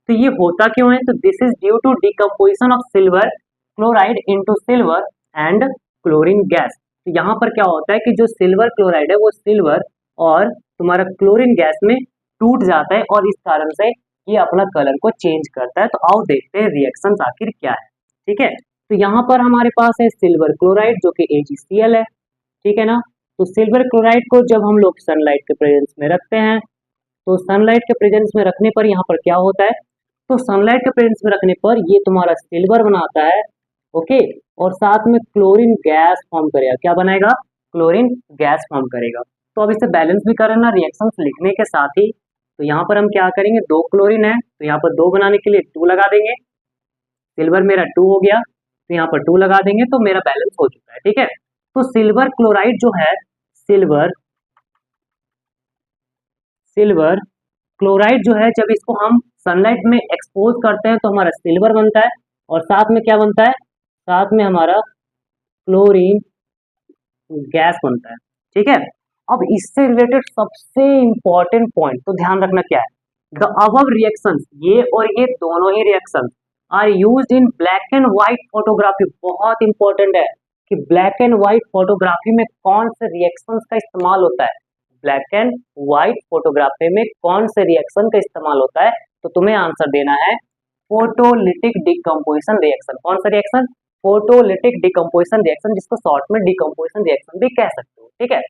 तो ये होता क्यों है, तो this is due to decomposition of silver chloride into silver and chlorine gas. तो यहाँ पर क्या होता है कि जो सिल्वर क्लोराइड है वो सिल्वर और तुम्हारा क्लोरीन गैस में टूट जाता है और इस कारण से ये अपना कलर को चेंज करता है। तो आओ देखते हैं रिएक्शन आखिर क्या है। ठीक है, तो यहाँ पर हमारे पास है सिल्वर क्लोराइड जो कि AgCl है। ठीक है ना, तो सिल्वर क्लोराइड को जब हम लोग सनलाइट के प्रेजेंस में रखते हैं तो सनलाइट के प्रेजेंस में रखने पर यहाँ पर क्या होता है, तो सनलाइट के प्रेजेंस में रखने पर ये तुम्हारा सिल्वर बनाता है। ओके, और साथ में क्लोरीन गैस फॉर्म करेगा। क्या बनाएगा, क्लोरीन गैस फॉर्म करेगा। तो अब इसे बैलेंस भी करना रिएक्शंस लिखने के साथ ही। तो यहाँ पर हम क्या करेंगे, 2 क्लोरीन है तो यहाँ पर 2 बनाने के लिए 2 लगा देंगे। सिल्वर मेरा 2 हो गया तो यहाँ पर 2 लगा देंगे तो मेरा बैलेंस हो चुका है। ठीक है, तो सिल्वर क्लोराइड जो है, सिल्वर सिल्वर क्लोराइड जो है जब इसको हम सनलाइट में एक्सपोज करते हैं तो हमारा सिल्वर बनता है और साथ में क्या बनता है, साथ में हमारा क्लोरीन गैस बनता है। ठीक है, अब इससे रिलेटेड सबसे इंपॉर्टेंट पॉइंट तो ध्यान रखना क्या है, द अबव रिएक्शंस, ये और ये दोनों ही reactions are used in black and white photography. बहुत इंपॉर्टेंट है कि ब्लैक एंड व्हाइट फोटोग्राफी में कौन से रिएक्शंस का इस्तेमाल होता है, ब्लैक एंड व्हाइट फोटोग्राफी में कौन से रिएक्शन का इस्तेमाल होता है। तो तुम्हें आंसर देना है फोटोलिटिक डिकम्पोजिशन रिएक्शन। कौन सा रिएक्शन? फोटोलिटिक डिकम्पोजिशन रिएक्शन, जिसको शॉर्ट में डिकम्पोजिशन रिएक्शन भी कह सकते हो। ठीक है,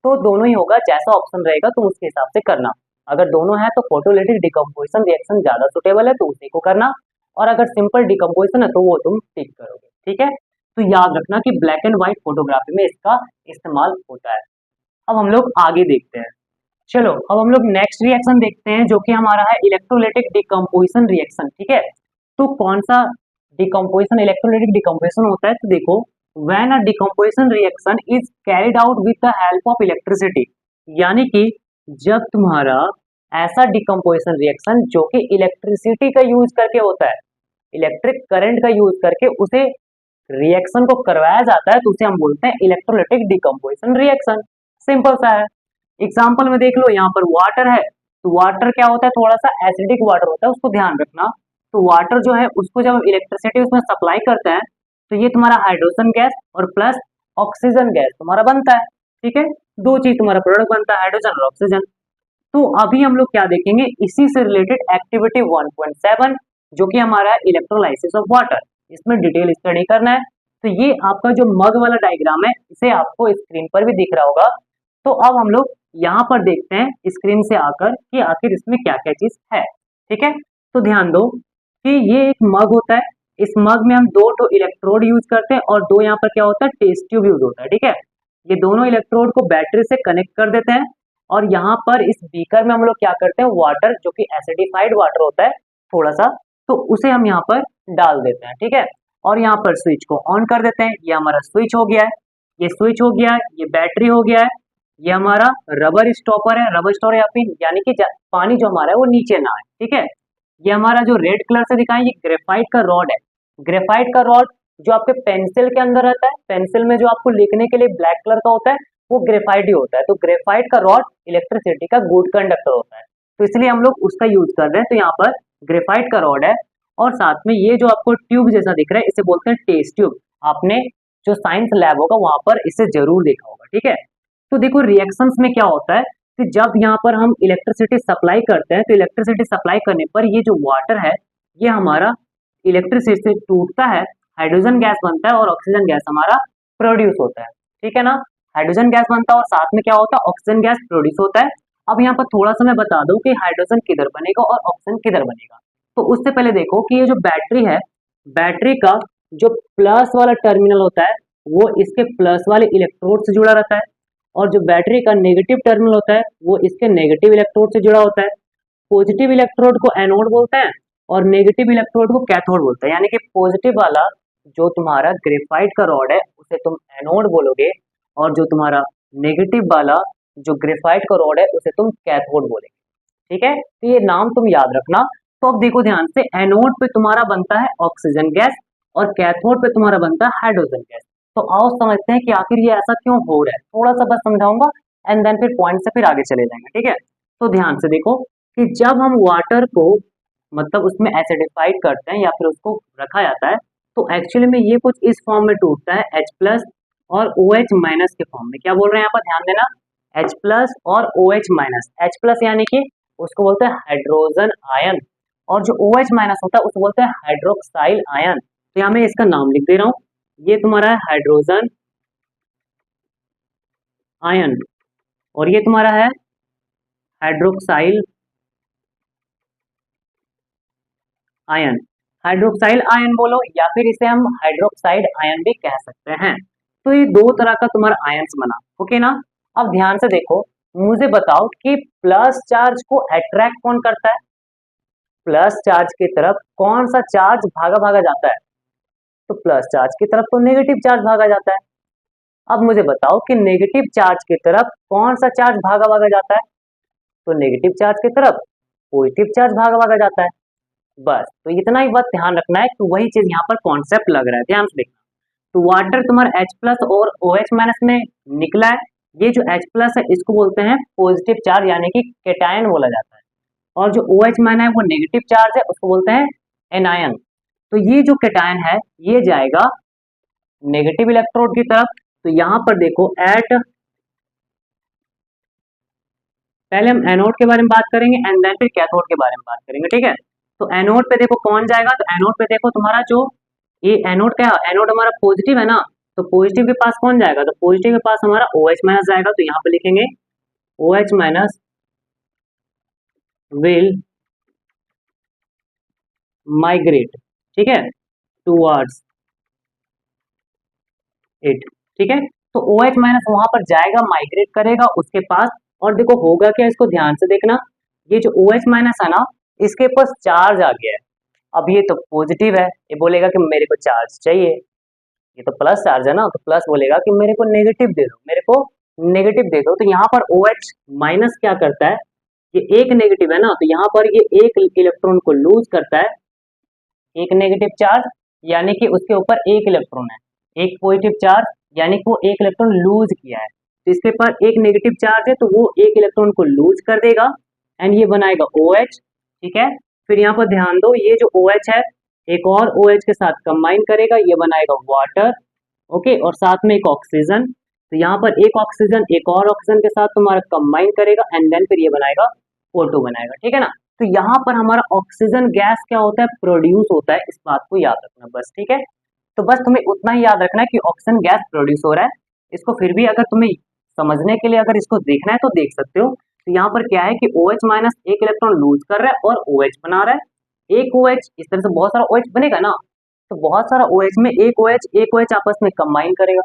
तो दोनों ही होगा, जैसा ऑप्शन रहेगा तुम उसके हिसाब से करना। अगर दोनों है तो फोटोलिटिक डिकम्पोजिशन रिएक्शन ज्यादा सुटेबल है, तो उसी को करना, और अगर सिंपल डिकम्पोजिशन है तो वो तुम टिक करोगे। ठीक है, तो याद रखना कि ब्लैक एंड व्हाइट फोटोग्राफी में इसका इस्तेमाल होता है। अब हम लोग आगे देखते हैं। चलो अब हम लोग नेक्स्ट रिएक्शन देखते हैं, जो कि हमारा है इलेक्ट्रोलाइटिक डिकम्पोजिशन रिएक्शन। ठीक है, तो कौन सा डिकम्पोजिशन, इलेक्ट्रोलाइटिक डिकम्पोजिशन होता है? तो देखो, when a decomposition reaction is carried out with the help of electricity, यानी कि जब तुम्हारा ऐसा डिकम्पोजिशन रिएक्शन जो कि इलेक्ट्रिसिटी का यूज करके होता है, इलेक्ट्रिक करंट का यूज करके उसे रिएक्शन को करवाया जाता है, तो उसे हम बोलते हैं इलेक्ट्रोलाइटिक डिकम्पोजिशन रिएक्शन। सिंपल सा है। एग्जाम्पल में देख लो, यहाँ पर वाटर है, तो वाटर क्या होता है, थोड़ा सा एसिडिक वाटर होता है, उसको ध्यान रखना। तो वाटर जो है उसको जब इलेक्ट्रिसिटी उसमें सप्लाई करते हैं, तो ये तुम्हारा हाइड्रोजन गैस और प्लस ऑक्सीजन गैस तुम्हारा बनता है। ठीक है, दो चीज तुम्हारा प्रोडक्ट बनता है, हाइड्रोजन और ऑक्सीजन। तो अभी हम लोग क्या देखेंगे, इसी से रिलेटेड एक्टिविटी 1.7, जो कि हमारा इलेक्ट्रोलाइसिस ऑफ वाटर, इसमें डिटेल स्टडी करना है। तो ये आपका जो मग वाला डायग्राम है, इसे आपको स्क्रीन पर भी दिख रहा होगा। तो अब हम लोग यहाँ पर देखते हैं स्क्रीन से आकर कि आखिर इसमें क्या क्या चीज है। ठीक है, तो ध्यान दो कि ये एक मग होता है, इस मग में हम दो तो इलेक्ट्रोड यूज करते हैं और दो यहाँ पर क्या होता है, टेस्ट ट्यूब यूज होता है। ठीक है, ये दोनों इलेक्ट्रोड को बैटरी से कनेक्ट कर देते हैं, और यहाँ पर इस बीकर में हम लोग क्या करते हैं, वाटर जो कि एसिडिफाइड वाटर होता है थोड़ा सा, तो उसे हम यहाँ पर डाल देते हैं। ठीक है, और यहाँ पर स्विच को ऑन कर देते हैं। ये हमारा स्विच हो गया है, ये स्विच हो गया है, ये बैटरी हो गया है, ये हमारा रबर स्टॉपर है, रबर स्टोर या फिर यानी कि पानी जो हमारा है वो नीचे ना आए। ठीक है, ये हमारा जो रेड कलर से दिखाएं, ये ग्रेफाइट का रॉड है। ग्रेफाइट का रॉड जो आपके पेंसिल के अंदर रहता है, पेंसिल में जो आपको लिखने के लिए ब्लैक कलर का होता है, वो ग्रेफाइट ही होता है। तो ग्रेफाइट का रॉड इलेक्ट्रिसिटी का गुड कंडक्टर होता है, तो इसलिए हम लोग उसका यूज कर रहे हैं। तो यहाँ पर ग्रेफाइट का रॉड है, और साथ में ये जो आपको ट्यूब जैसा दिख रहा है, इसे बोलते हैं टेस्ट ट्यूब। आपने जो साइंस लैब होगा वहां पर इसे जरूर देखा होगा। ठीक है, तो देखो रिएक्शंस में क्या होता है कि जब यहाँ पर हम इलेक्ट्रिसिटी सप्लाई करते हैं, तो इलेक्ट्रिसिटी सप्लाई करने पर ये जो वाटर है, ये हमारा इलेक्ट्रिसिटी से टूटता है, हाइड्रोजन गैस बनता है और ऑक्सीजन गैस हमारा प्रोड्यूस होता है। ठीक है ना, हाइड्रोजन गैस बनता है और साथ में क्या होता है, ऑक्सीजन गैस प्रोड्यूस होता है। अब यहाँ पर थोड़ा सा मैं बता दूं कि हाइड्रोजन किधर बनेगा और ऑक्सीजन किधर बनेगा। तो उससे पहले देखो कि ये जो बैटरी है, बैटरी का जो प्लस वाला टर्मिनल होता है वो इसके प्लस वाले इलेक्ट्रोड से जुड़ा रहता है, और जो बैटरी का नेगेटिव टर्मिनल होता है वो इसके नेगेटिव इलेक्ट्रोड से जुड़ा होता है। पॉजिटिव इलेक्ट्रोड को एनोड बोलते हैं और नेगेटिव इलेक्ट्रोड को कैथोड बोलते हैं। यानी कि पॉजिटिव वाला जो तुम्हारा ग्रेफाइट का रॉड है उसे तुम एनोड बोलोगे, और जो तुम्हारा नेगेटिव वाला जो ग्रेफाइट का रॉड है उसे तुम कैथोड बोलेगे। ठीक है, तो ये नाम तुम याद रखना। तो अब देखो ध्यान से, एनोड पे तुम्हारा बनता है ऑक्सीजन गैस और कैथोड पे तुम्हारा बनता है हाइड्रोजन गैस। तो आओ समझते हैं कि आखिर ये ऐसा क्यों हो रहा है, थोड़ा सा बस समझाऊंगा एंड देन फिर पॉइंट से फिर आगे चले जाएंगे। ठीक है, तो ध्यान से देखो कि जब हम वाटर को मतलब उसमें एसिडिफाइड करते हैं या फिर उसको रखा जाता है, तो एक्चुअली में ये कुछ इस फॉर्म में टूटता है, H प्लस और OH माइनस के फॉर्म में। क्या बोल रहे हैं यहाँ पर, ध्यान देना, H प्लस और OH माइनस। H प्लस यानी कि उसको बोलते हैं हाइड्रोजन आयन, और जो OH माइनस होता है उसको बोलते हैं हाइड्रोक्साइल आयन। तो यहाँ मैं इसका नाम लिख दे रहा हूँ, ये तुम्हारा है हाइड्रोजन आयन, और ये तुम्हारा है हाइड्रोक्साइल आयन। हाइड्रोक्साइल आयन बोलो या फिर इसे हम हाइड्रोक्साइड आयन भी कह सकते हैं। तो ये दो तरह का तुम्हारा आयन्स बना, ओके ना। अब ध्यान से देखो, मुझे बताओ कि प्लस चार्ज को अट्रैक्ट कौन करता है, प्लस चार्ज की तरफ कौन सा चार्ज भागा भागा जाता है, तो प्लस चार्ज की तरफ तो नेगेटिव चार्ज भागा जाता है। अब मुझे बताओ कि नेगेटिव चार्ज की तरफ कौन सा चार्ज भागा भागा जाता है, तो नेगेटिव चार्ज की तरफ पॉजिटिव चार्ज भागा भागा जाता है। बस, तो इतना ही बात ध्यान रखना है कि वही चीज यहाँ पर कॉन्सेप्ट लग रहा है, ध्यान से देखना। तो वाटर तुम्हारा H प्लस और OH माइनस में निकला है। ये जो H प्लस है इसको बोलते हैं पॉजिटिव चार्ज यानी कि कैटायन बोला जाता है, और जो OH माइनस है वो नेगेटिव चार्ज है, उसको बोलते हैं एनायन। तो ये जो कैटायन है ये जाएगा नेगेटिव इलेक्ट्रोड की तरफ। तो यहाँ पर देखो पहले हम एनोड के बारे में बात करेंगे एंड देन फिर कैथोड के बारे में बात करेंगे, ठीक है। तो एनोड पे देखो कौन जाएगा, तो एनोड पे देखो तुम्हारा जो ये एनोड क्या है, एनोड हमारा पॉजिटिव है ना, तो पॉजिटिव के पास कौन जाएगा, तो पॉजिटिव के पास हमारा OH माइनस जाएगा। तो यहाँ पे लिखेंगे OH माइनस विल माइग्रेट, ठीक है, टूवर्ड्स इट, ठीक है। तो OH माइनस वहां पर जाएगा, माइग्रेट करेगा उसके पास, और देखो होगा क्या, इसको ध्यान से देखना। ये जो OH माइनस है ना, इसके पास चार्ज आ गया है। अब ये तो पॉजिटिव है, ये बोलेगा कि मेरे को चार्ज चाहिए, ये तो प्लस चार्ज है ना, तो प्लस बोलेगा कि मेरे को नेगेटिव दे दो, मेरे को नेगेटिव दे दो। तो यहाँ पर OH माइनस क्या करता है, ये एक नेगेटिव है ना, तो यहाँ पर ये एक इलेक्ट्रॉन को लूज करता है, एक नेगेटिव चार्ज यानी कि उसके ऊपर एक इलेक्ट्रॉन है, एक पॉजिटिव चार्ज यानी कि वो एक इलेक्ट्रॉन लूज किया है। तो इसके पर एक नेगेटिव चार्ज है तो वो एक इलेक्ट्रॉन को लूज कर देगा एंड ये बनाएगा OH, ठीक है। फिर यहाँ पर ध्यान दो, ये जो OH है एक और OH के साथ कंबाइन करेगा, ये बनाएगा वाटर, ओके, और साथ में एक ऑक्सीजन। तो यहाँ पर एक ऑक्सीजन एक और ऑक्सीजन के साथ तुम्हारा कंबाइन करेगा एंड देन फिर ये बनाएगा O2 बनाएगा, ठीक है ना। तो यहाँ पर हमारा ऑक्सीजन गैस क्या होता है, प्रोड्यूस होता है, इस बात को याद रखना बस, ठीक है। तो बस तुम्हें उतना ही याद रखना है कि ऑक्सीजन गैस प्रोड्यूस हो रहा है। इसको फिर भी अगर तुम्हें समझने के लिए अगर इसको देखना है तो देख सकते हो। तो यहाँ पर क्या है कि OH माइनस एक इलेक्ट्रॉन लूज कर रहा है और OH बना रहा है। एक OH, इस तरह से बहुत सारा OH बनेगा ना, तो बहुत सारा OH में एक OH आपस में कंबाइन करेगा,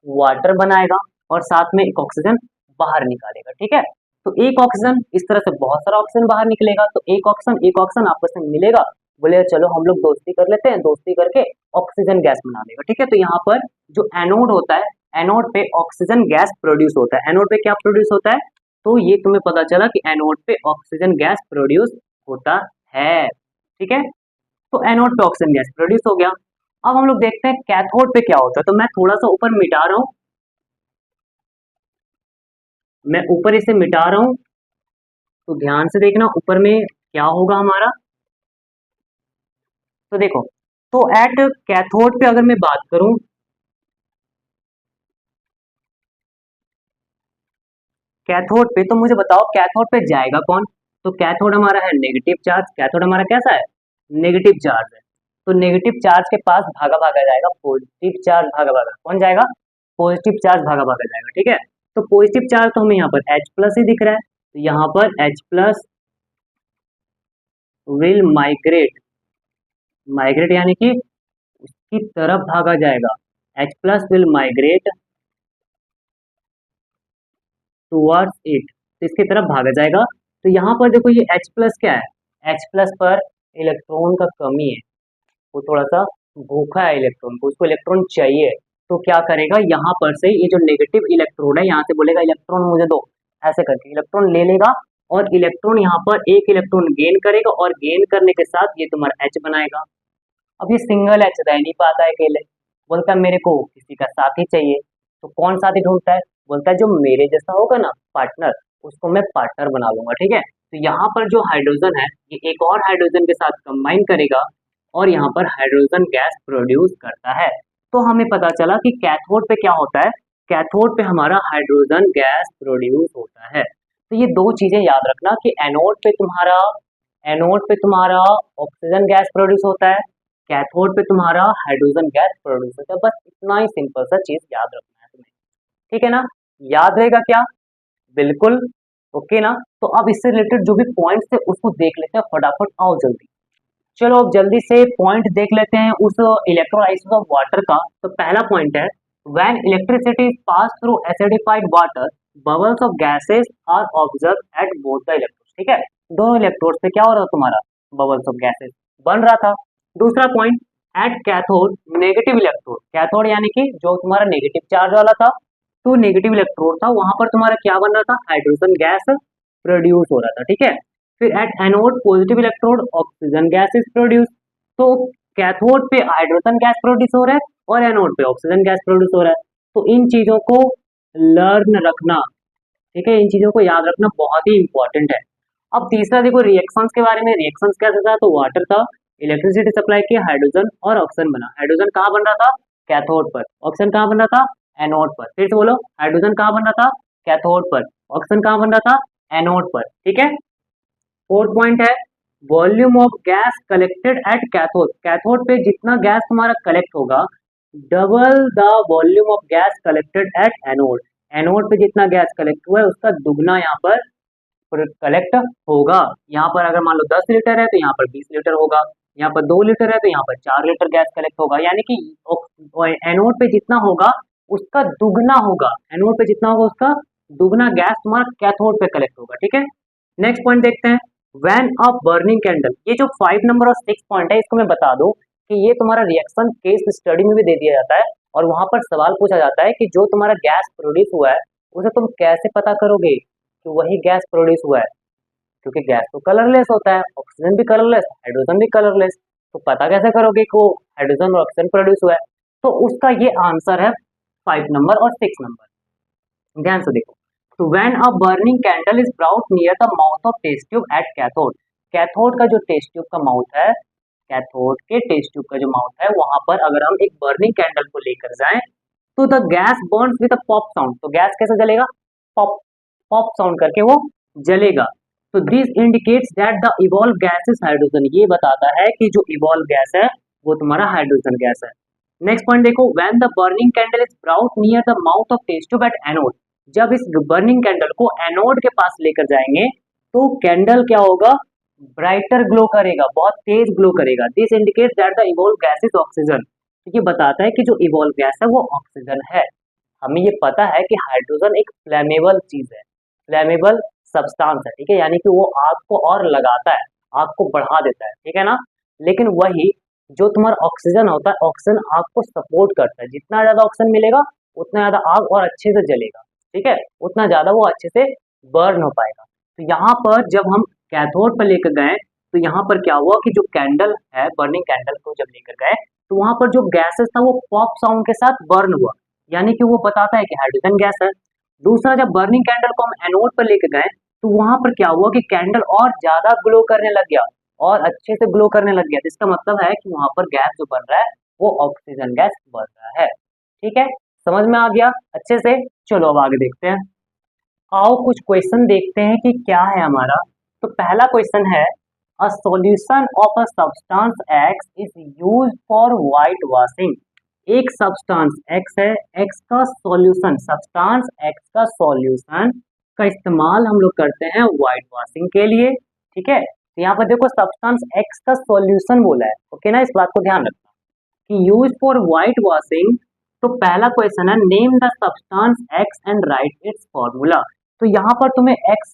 वाटर बनाएगा और साथ में एक ऑक्सीजन बाहर निकालेगा, ठीक है। तो एक ऑक्सीजन, इस तरह से बहुत सारा ऑक्सीजन बाहर निकलेगा, तो एक ऑक्सीजन आपस में मिलेगा, बोले चलो हम लोग दोस्ती कर लेते हैं, दोस्ती करके ऑक्सीजन गैस बना लेगा, ठीक है। तो यहाँ पर जो एनोड होता है, एनोड पे ऑक्सीजन गैस प्रोड्यूस होता है। एनोड पे क्या प्रोड्यूस होता है, तो ये तुम्हें पता चला कि एनोड पे ऑक्सीजन गैस प्रोड्यूस होता है, ठीक है। तो एनोड पे ऑक्सीजन गैस प्रोड्यूस हो गया। अब हम लोग देखते हैं कैथोड पे क्या होता है। तो मैं थोड़ा सा ऊपर मिटा रहा हूं, मैं ऊपर इसे मिटा रहा हूं, तो ध्यान से देखना ऊपर में क्या होगा हमारा। तो देखो, तो एट कैथोड पे अगर मैं बात करूं, कैथोड पे, तो मुझे बताओ कैथोड पे जाएगा कौन। तो कैथोड हमारा है नेगेटिव चार्ज, कैथोड हमारा कैसा है, नेगेटिव चार्ज है। तो नेगेटिव चार्ज के पास भागा भागा जाएगा पॉजिटिव चार्ज, भागा भागा कौन जाएगा, पॉजिटिव चार्ज भागा भागा जाएगा, ठीक है। तो पॉजिटिव चार्ज तो हमें यहाँ पर H प्लस ही दिख रहा है, तो यहाँ पर H plus will migrate, migrate यानी कि उसकी तरफ भागा जाएगा, H plus will migrate towards it, तो इसकी तरफ भागा जाएगा। तो यहाँ पर देखो ये H प्लस क्या है, H प्लस पर इलेक्ट्रॉन का कमी है, वो थोड़ा सा भूखा है इलेक्ट्रॉन को, उसको इलेक्ट्रॉन चाहिए। तो क्या करेगा, यहाँ पर से ये जो नेगेटिव इलेक्ट्रोड है यहाँ से बोलेगा इलेक्ट्रॉन मुझे दो, ऐसे करके इलेक्ट्रॉन ले लेगा और इलेक्ट्रॉन यहाँ पर एक इलेक्ट्रॉन गेन करेगा और गेन करने के साथ ये तुम्हारा H बनाएगा। अब ये सिंगल H रह नहीं पाता है अकेले, बोलता है मेरे को किसी का साथी चाहिए। तो कौन साथी ढूंढता है, बोलता है जो मेरे जैसा होगा ना पार्टनर, उसको मैं पार्टनर बना लूंगा, ठीक है। तो यहाँ पर जो हाइड्रोजन है ये एक और हाइड्रोजन के साथ कंबाइन करेगा और यहाँ पर हाइड्रोजन गैस प्रोड्यूस करता है। तो हमें पता चला कि कैथोड पे क्या होता है, कैथोड पे हमारा हाइड्रोजन गैस प्रोड्यूस होता है। तो ये दो चीजें याद रखना कि एनोड पे तुम्हारा ऑक्सीजन गैस प्रोड्यूस होता है, कैथोड पे तुम्हारा हाइड्रोजन गैस प्रोड्यूस होता है। बस इतना ही सिंपल सा चीज याद रखना है तुम्हें, ठीक है ना। याद रहेगा क्या, बिल्कुल, ओके ना। तो अब इससे रिलेटेड जो भी पॉइंट्स थे उसको देख लेते हैं फटाफट, आओ जल्दी, चलो अब जल्दी से पॉइंट देख लेते हैं उस इलेक्ट्रोलाइसिस ऑफ वाटर का। तो पहला पॉइंट है, when electricity pass through acidified water bubbles of gases are observe at both the electrodes, ठीक है। दोनों इलेक्ट्रोड से क्या हो रहा था तुम्हारा, बबल्स ऑफ गैसेस बन रहा था। दूसरा point, at cathode negative electrode, cathode यानी कि जो तुम्हारा नेगेटिव चार्ज वाला था, तो नेगेटिव इलेक्ट्रोड था, वहां पर तुम्हारा क्या बन रहा था, हाइड्रोजन गैस प्रोड्यूस हो रहा था, ठीक है। फिर at anode positive electrode oxygen gas is produce, तो कैथोड पे हाइड्रोजन गैस प्रोड्यूस हो रहा है और एनोड पे ऑक्सीजन गैस प्रोड्यूस हो रहा है। तो इन चीजों को लर्न रखना, ठीक है, इन चीजों को याद रखना बहुत ही इंपॉर्टेंट है। अब तीसरा देखो रिएक्शंस के बारे में। रिएक्शंस क्या था? तो वाटर था, इलेक्ट्रिसिटी सप्लाई की, हाइड्रोजन और ऑक्सीजन बना। हाइड्रोजन कहाँ बन रहा था? कैथोड पर। ऑक्सीजन कहाँ बन रहा था? एनोड पर। फिर से बोलो, हाइड्रोजन कहाँ बन रहा था? कैथोड पर। ऑक्सीजन कहाँ बन रहा था? एनोड पर। ठीक है। फोर्थ पॉइंट है volume of gas collected at cathode. Cathode पे जितना गैस तुम्हारा कलेक्ट होगा, double the volume of gas collected at anode. Anode पे जितना गैस कलेक्ट हुआ है उसका दुगना यहाँ पर कलेक्ट होगा। यहाँ पर अगर मान लो 10 लीटर है तो यहाँ पर 20 लीटर होगा, यहाँ पर 2 लीटर है तो यहाँ पर 4 लीटर गैस कलेक्ट होगा। यानी कि एनोड पे जितना होगा उसका दुगना होगा, एनोड पे जितना होगा उसका दुगना गैस तुम्हारा कैथोड पे कलेक्ट होगा। ठीक है। नेक्स्ट पॉइंट देखते हैं, व्हेन अ बर्निंग कैंडल। ये जो 5 नंबर और 6 पॉइंट है इसको मैं बता दूं कि ये तुम्हारा रिएक्शन केस स्टडी में भी दे दिया जाता है और वहां पर सवाल पूछा जाता है कि जो तुम्हारा गैस प्रोड्यूस हुआ है उसे तुम कैसे पता करोगे कि वही गैस प्रोड्यूस हुआ है, क्योंकि गैस तो कलरलेस होता है, ऑक्सीजन भी कलरलेस, हाइड्रोजन भी कलरलेस, तो पता कैसे करोगे कि वो हाइड्रोजन और ऑक्सीजन प्रोड्यूस हुआ है? तो उसका ये आंसर है 5 नंबर और 6 नंबर। ध्यान से देखो, तो when a burning candle is brought near the mouth of test tube at cathode. Cathode का जो टेस्ट ट्यूब का माउथ है, कैथोड के टेस्ट ट्यूब का जो माउथ है वहां पर अगर हम एक बर्निंग कैंडल को लेकर जाएं तो the gas Burns with a pop sound. तो गैस कैसे जलेगा? पॉप, पॉप साउंड करके वो जलेगा। तो this indicates that the evolve gas is hydrogen. ये बताता है कि जो इवॉल्व गैस है वो तुम्हारा हाइड्रोजन गैस है। नेक्स्ट पॉइंट देखो, when the burning candle is brought near the mouth of test tube at anode. जब इस बर्निंग कैंडल को एनोड के पास लेकर जाएंगे तो कैंडल क्या होगा? ब्राइटर ग्लो करेगा, बहुत तेज ग्लो करेगा। This indicates that the evolve gas is oxygen. ये बताता है कि जो इवॉल्व गैस है वो ऑक्सीजन है। हमें ये पता है कि हाइड्रोजन एक फ्लेमेबल चीज है, फ्लेमेबल सब्सटेंस है, ठीक है, यानी कि वो आग को और लगाता है, आग को बढ़ा देता है, ठीक है ना। लेकिन वही जो तुम्हारा ऑक्सीजन होता है, ऑक्सीजन आग को सपोर्ट करता है। जितना ज्यादा ऑक्सीजन मिलेगा उतना ज्यादा आग और अच्छे से जलेगा, ठीक है, उतना ज्यादा वो अच्छे से बर्न हो पाएगा। तो यहाँ पर जब हम कैथोड पर लेकर गए तो यहाँ पर क्या हुआ कि जो कैंडल है, बर्निंग कैंडल को जब लेकर गए तो वहां पर जो गैसेस था वो पॉप साउंड के साथ बर्न हुआ, यानी कि वो बताता है कि हाइड्रोजन गैस है। दूसरा, जब बर्निंग कैंडल को हम एनोड पर लेकर गए तो वहां पर क्या हुआ कि कैंडल और ज्यादा ग्लो करने लग गया और अच्छे से ग्लो करने लग गया। इसका मतलब है कि वहां पर गैस जो बन रहा है वो ऑक्सीजन गैस बन रहा है। ठीक है, समझ में आ गया अच्छे से? चलो अब आगे देखते हैं। आओ कुछ क्वेश्चन देखते हैं कि क्या है हमारा। तो पहला क्वेश्चन है, अ solution of a substance x is used for white washing. एक सब्सटेंस एक्स है, एक्स का सॉल्यूशन, सब्सटेंस एक्स का सॉल्यूशन का इस्तेमाल हम लोग करते हैं व्हाइट वॉशिंग के लिए। ठीक है, तो यहाँ पर देखो सब्सटेंस एक्स का सॉल्यूशन बोला है, ओके ना, इस बात को ध्यान रखना कि यूज फॉर व्हाइट वॉशिंग। तो पहला क्वेश्चन है, name the substance x and right it's formula. तो यहाँ पर तुम्हें एक्स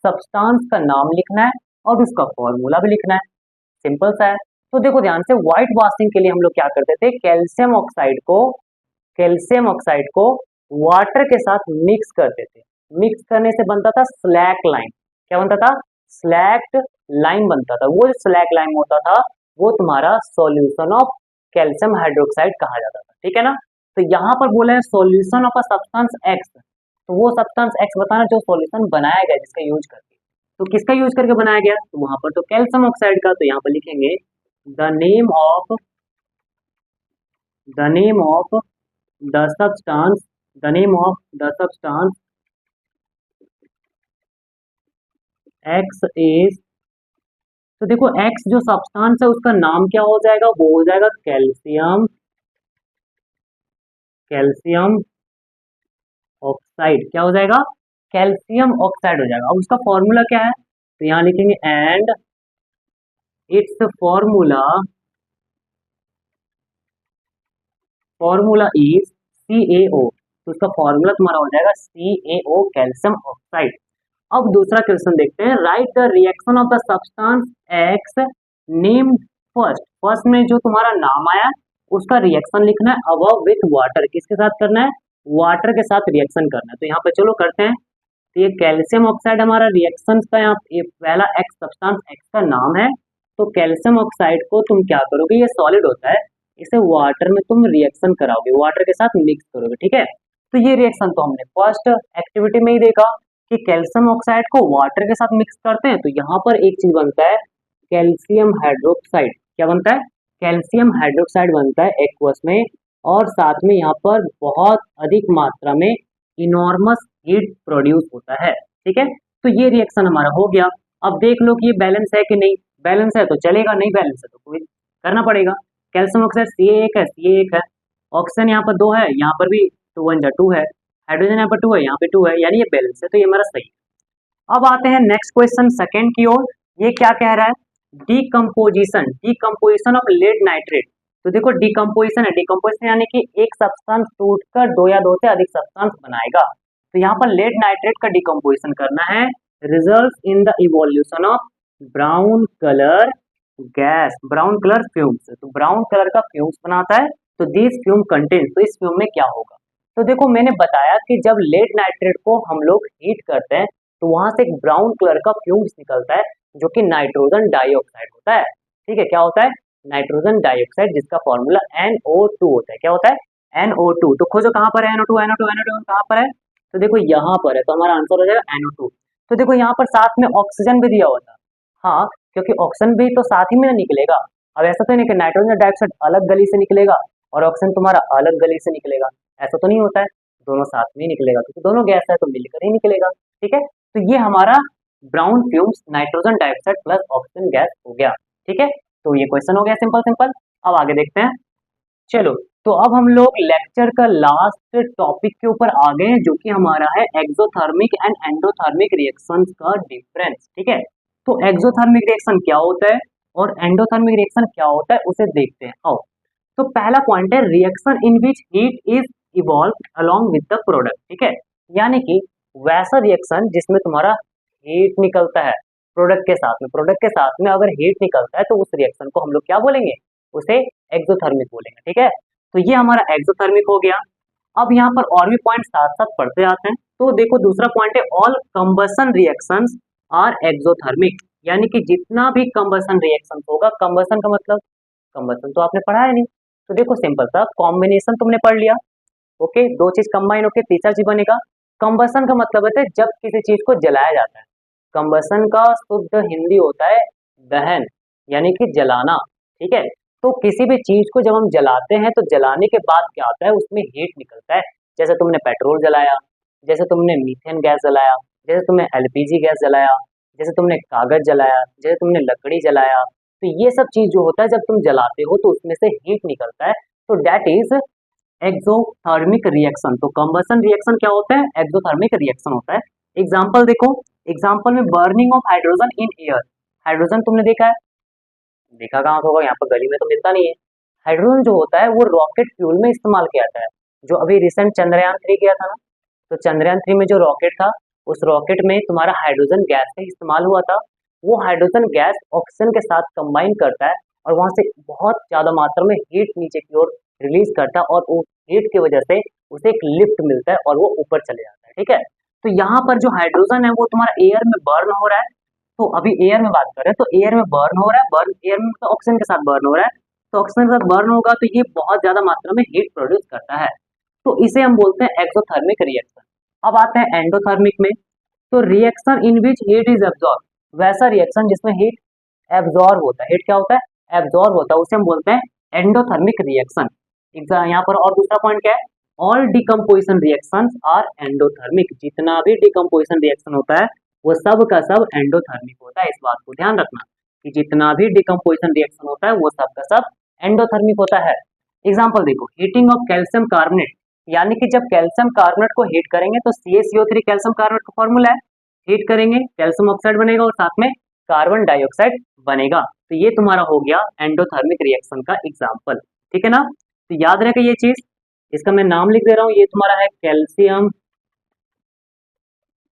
सब्सटेंस का नाम लिखना है और उसका फॉर्मूला भी लिखना है, सिंपल सा है। तो देखो ध्यान से, व्हाइट वॉशिंग के लिए हम लोग क्या करते थे, कैल्शियम ऑक्साइड को वाटर के साथ मिक्स करते थे। मिक्स करने से बनता था स्लैक लाइन। क्या बनता था? स्लैक्ड लाइन बनता था। वो स्लैक लाइन होता था वो तुम्हारा सॉल्यूशन ऑफ कैल्शियम हाइड्रोक्साइड कहा जाता था, ठीक है ना। तो यहाँ पर बोला है solution of a substance x, तो वो सब्सटेंस एक्स बताना जो सॉल्यूशन बनाया गया जिसका यूज करके। तो किसका यूज करके बनाया गया? तो वहां पर तो कैल्शियम ऑक्साइड का। तो यहाँ पर लिखेंगे the name of the substance the name of the substance x is. तो देखो एक्स जो सब्सटेंस है उसका नाम क्या हो जाएगा? वो हो जाएगा कैल्शियम ऑक्साइड। क्या हो जाएगा? कैल्शियम ऑक्साइड हो जाएगा। अब उसका फॉर्मूला क्या है? तो यहाँ लिखेंगे and it's formula is CaO। तो उसका फॉर्मूला तुम्हारा हो जाएगा CaO, कैल्शियम ऑक्साइड। अब दूसरा क्वेश्चन देखते हैं, right the reaction of the substance x named first. First में जो तुम्हारा नाम आया उसका रिएक्शन लिखना है अबव विथ वाटर। किसके साथ करना है? वाटर के साथ रिएक्शन करना है। तो यहाँ पे चलो करते हैं। तो ये कैल्शियम ऑक्साइड हमारा रिएक्शन का, यहाँ ये पहला एक्स सब्सटेंस एक्स का नाम है। तो कैल्शियम ऑक्साइड को तुम क्या करोगे, ये सॉलिड होता है, इसे वाटर में तुम रिएक्शन कराओगे, वाटर के साथ मिक्स करोगे, ठीक है। तो ये रिएक्शन तो हमने फर्स्ट एक्टिविटी में ही देखा कि कैल्शियम ऑक्साइड को वाटर के साथ मिक्स करते हैं, तो यहाँ पर एक चीज बनता है कैल्शियम हाइड्रोक्साइड। क्या बनता है? कैल्शियम हाइड्रोक्साइड बनता है एक्वस में, और साथ में यहाँ पर बहुत अधिक मात्रा में इनॉर्मस हीट प्रोड्यूस होता है, ठीक है। तो ये रिएक्शन हमारा हो गया। अब देख लो कि ये बैलेंस है कि नहीं, बैलेंस है तो चलेगा, नहीं बैलेंस है तो कोई करना पड़ेगा। कैल्शियम ऑक्साइड CA1 है, CA1 है, ऑक्सीजन यहाँ पर 2 है, यहाँ पर भी 2 1 2 है, हाइड्रोजन यहाँ पर 2 है, यहाँ पे 2 है, यानी ये बैलेंस है, तो ये हमारा सही है। अब आते हैं नेक्स्ट क्वेश्चन सेकंड की ओर। ये क्या कह रहा है? Decomposition, decomposition of lead nitrate. तो देखो डीकम्पोजिशन है, डीकम्पोजिशन यानी कि एक सब्सटेंस टूटकर 2 या 2 से अधिक सब्सटेंस बनाएगा। तो यहाँ पर लेड नाइट्रेट का डीकम्पोजिशन करना है, result in the evolution of brown colour gas, brown colour fumes. तो ब्राउन कलर का फ्यूम्स बनाता है, तो दिस फ्यूम कंटेन, तो इस फ्यूम में क्या होगा? तो देखो मैंने बताया कि जब लेड नाइट्रेट को हम लोग हीट करते हैं तो वहां से एक ब्राउन कलर का फ्यूम्स निकलता है जो कि नाइट्रोजन डाइऑक्साइड होता है, ठीक है। क्या होता है? नाइट्रोजन डाइऑक्साइड, जिसका फॉर्मूला NO2 होता है। क्या होता है? NO2। तो खोजो कहाँ पर है NO2, NO2, NO2 कहाँ पर है? तो देखो यहाँ पर है, तो हमारा आंसर हो जाएगा NO2। तो देखो यहाँ पर साथ में ऑक्सीजन भी दिया हुआ था, हाँ, क्योंकि ऑक्सीजन भी तो साथ ही में निकलेगा। अब ऐसा तो नहीं कि नाइट्रोजन डाइऑक्साइड अलग गली से निकलेगा और ऑक्सीजन तुम्हारा अलग गली से निकलेगा, ऐसा तो नहीं होता है, दोनों साथ में ही निकलेगा, क्योंकि दोनों गैस है तो मिलकर ही निकलेगा, ठीक है। तो ये हमारा brown fumes nitrogen dioxide plus oxygen gas हो गया, ठीक है। तो ये क्वेश्चन हो गया सिंपल सिंपल। अब आगे देखते हैं, चलो। तो अब हम लोग लेक्चर का लास्ट टॉपिक के ऊपर आ गए हैं, जो कि हमारा है एक्सोथर्मिक एंड एंडोथर्मिक रिएक्शंस का डिफरेंस, ठीक है। तो एक्सोथर्मिक रिएक्शन क्या होता है और एंडोथर्मिक रिएक्शन क्या होता है उसे देखते हैं, आओ। तो पहला पॉइंट है reaction in which heat is evolve along with the product, ठीक है। यानी कि वैसा रिएक्शन जिसमें तुम्हारा हीट निकलता है प्रोडक्ट के साथ में, प्रोडक्ट के साथ में अगर हीट निकलता है तो उस रिएक्शन को हम लोग क्या बोलेंगे? उसे एक्सोथर्मिक बोलेंगे, ठीक है। तो ये हमारा एक्सोथर्मिक हो गया। अब यहाँ पर और भी पॉइंट साथ साथ पढ़ते जाते हैं। तो देखो दूसरा पॉइंट है all combustion reactions are exothermic, यानी कि जितना भी कंबसन रिएक्शन होगा, कंबसन का मतलब, कंबसन तो आपने पढ़ा है नहीं, तो देखो सिंपल सा कॉम्बिनेशन तुमने पढ़ लिया, ओके, दो चीज कंबाइन होके तीसरा चीज बनेगा। कंबसन का मतलब होता है जब किसी चीज को जलाया जाता है। कंबसन का शुद्ध हिंदी होता है दहन, यानी कि जलाना, ठीक है। तो किसी भी चीज को जब हम जलाते हैं तो जलाने के बाद क्या होता है, उसमें हीट निकलता है। जैसे तुमने पेट्रोल जलाया, जैसे तुमने मीथेन गैस जलाया, जैसे तुमने LPG गैस जलाया, जैसे तुमने कागज जलाया, जैसे तुमने लकड़ी जलाया, तो ये सब चीज जो होता है जब तुम जलाते हो तो उसमें से हीट निकलता है, तो डेट इज एक्सोथर्मिक रिएक्शन। तो कंबसन रिएक्शन क्या होता है? एक्सोथर्मिक रिएक्शन होता है। एग्जांपल देखो, एग्जांपल में burning of hydrogen in air. Hydrogen तुमने देखा है, देखा कहाँ होगा, यहाँ पर गली में तो मिलता नहीं है। हाइड्रोजन जो होता है वो रॉकेट फ्यूल में इस्तेमाल किया जाता है। जो अभी रिसेंट चंद्रयान 3 गया था ना, तो चंद्रयान 3 में जो रॉकेट था, उस रॉकेट में तुम्हारा हाइड्रोजन गैस का इस्तेमाल हुआ था। वो हाइड्रोजन गैस ऑक्सीजन के साथ कंबाइन करता है और वहां से बहुत ज्यादा मात्रा में हीट नीचे की ओर रिलीज करता है, और उस हीट की वजह से उसे एक लिफ्ट मिलता है और वो ऊपर चले जाता है, ठीक है। तो यहाँ पर जो हाइड्रोजन है वो तुम्हारा एयर में बर्न हो रहा है। तो अभी एयर में बात कर रहे हैं, तो एयर में बर्न हो रहा है, बर्न एयर में तो ऑक्सीजन के साथ बर्न हो रहा है, तो ऑक्सीजन के साथ बर्न होगा तो ये बहुत ज्यादा मात्रा में हीट प्रोड्यूस करता है, तो इसे हम बोलते हैं एक्सोथर्मिक रिएक्शन। अब आते हैं एंडोथर्मिक में। तो reaction in which heat is absorb, वैसा रिएक्शन जिसमें हीट एब्जॉर्ब होता है, हीट क्या होता है? एब्जॉर्ब होता है, उसे हम बोलते हैं एंडोथर्मिक रिएक्शन। यहाँ पर और दूसरा पॉइंट क्या है? All decomposition reactions are endothermic, जितना भी डिकम्पोजिशन रिएक्शन होता है वो सब का सब एंडोथर्मिक होता है। इस बात को ध्यान रखना कि जितना भी डिकम्पोजिशन रिएक्शन होता है वो सब का सब एंडोथर्मिक होता है। एग्जांपल देखो, हीटिंग ऑफ कैल्शियम कार्बोनेट, यानी कि जब कैल्शियम कार्बोनेट को हीट करेंगे तो CaCO3 कैल्शियम कार्बोनेट का फॉर्मूला है, हीट करेंगे कैल्शियम ऑक्साइड बनेगा और साथ में कार्बन डाइऑक्साइड बनेगा। तो ये तुम्हारा हो गया एंडोथर्मिक रिएक्शन का एग्जाम्पल, ठीक है ना। तो याद रखें ये चीज, इसका मैं नाम लिख दे रहा हूँ, ये तुम्हारा है कैल्शियम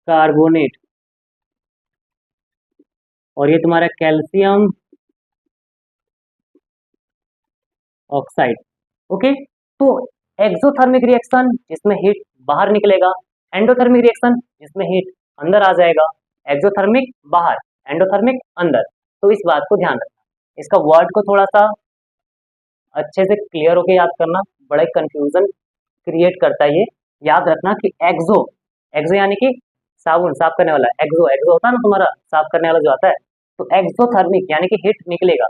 कार्बोनेट और ये तुम्हारा कैल्शियम ऑक्साइड, ओके। तो एक्सोथर्मिक रिएक्शन जिसमें हीट बाहर निकलेगा, एंडोथर्मिक रिएक्शन जिसमें हीट अंदर आ जाएगा। एक्सोथर्मिक बाहर, एंडोथर्मिक अंदर, तो इस बात को ध्यान रखना। इसका वर्ड को थोड़ा सा अच्छे से क्लियर होके याद करना, बड़ा कंफ्यूजन क्रिएट करता है ये। याद रखना कि एक्सो, एक्सो यानी कि साबुन साफ करने वाला, एक्सो एक्सो होता है ना तुम्हारा साफ करने वाला जो आता है, तो एक्सोथर्मिक यानी कि हीट निकलेगा।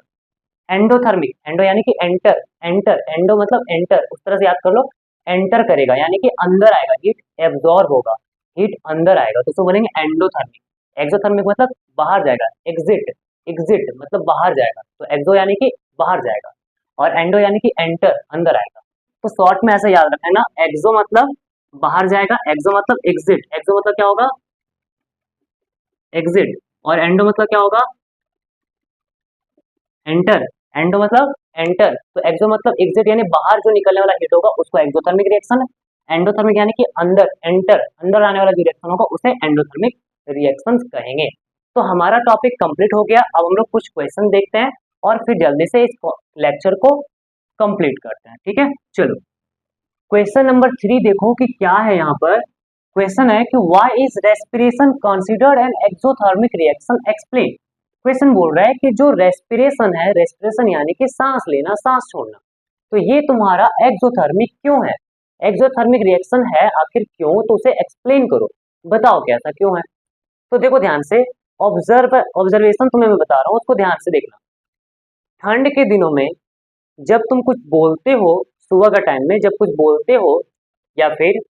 एंडोथर्मिक, एंडो यानी कि एंटर, एंटर एंडो मतलब एंटर, उस तरह से याद कर लो, एंटर करेगा यानी कि अंदर आएगा, हीट एब्जॉर्ब होगा, हीट अंदर आएगा, तो उसको बोलेंगे एंडोथर्मिक। एक्सोथर्मिक मतलब बाहर जाएगा, एग्जिट, एग्जिट मतलब बाहर जाएगा, तो एक्सो यानी कि बाहर जाएगा, और एंडो यानी कि एंटर अंदर आएगा। तो शॉर्ट में ऐसे याद रखना है ना, एक्सो मतलब बाहर जाएगा, एक्सो मतलब एग्जिट, एक्सो मतलब क्या होगा, एग्जिट, और एंडो मतलब क्या होगा, एंटर, एंडो मतलब एंटर, तो एक्सो मतलब एग्जिट यानी बाहर जो निकलने वाला हीट होगा उसको एक्सोथर्मिक रिएक्शन, एंडोथर्मिक यानी कि अंदर, एंटर अंदर आने वाला जो रिएक्शन होगा उसे एंडोथर्मिक रिएक्शंस कहेंगे। तो हमारा टॉपिक कंप्लीट हो गया। अब हम लोग कुछ क्वेश्चन देखते हैं और फिर जल्दी से इस लेक्चर को कंप्लीट करते हैं, ठीक है। चलो क्वेश्चन नंबर 3 देखो कि क्या है यहाँ पर। क्वेश्चन है कि why is respiration considered an exothermic reaction, explain. Question बोल रहा है कि जो रेस्पिरेशन है, रेस्पिरेशन यानी कि सांस लेना सांस छोड़ना, तो ये तुम्हारा एक्सोथर्मिक क्यों है, एक्सोथर्मिक रिएक्शन है आखिर क्यों, तो उसे एक्सप्लेन करो, बताओ कैसा क्यों है। तो देखो ध्यान से, ऑब्जर्वेशन तुम्हें मैं बता रहा हूँ उसको ध्यान से देखना। ठंड के दिनों में जब तुम कुछ बोलते हो, सुबह का टाइम में जब कुछ बोलते हो या फिर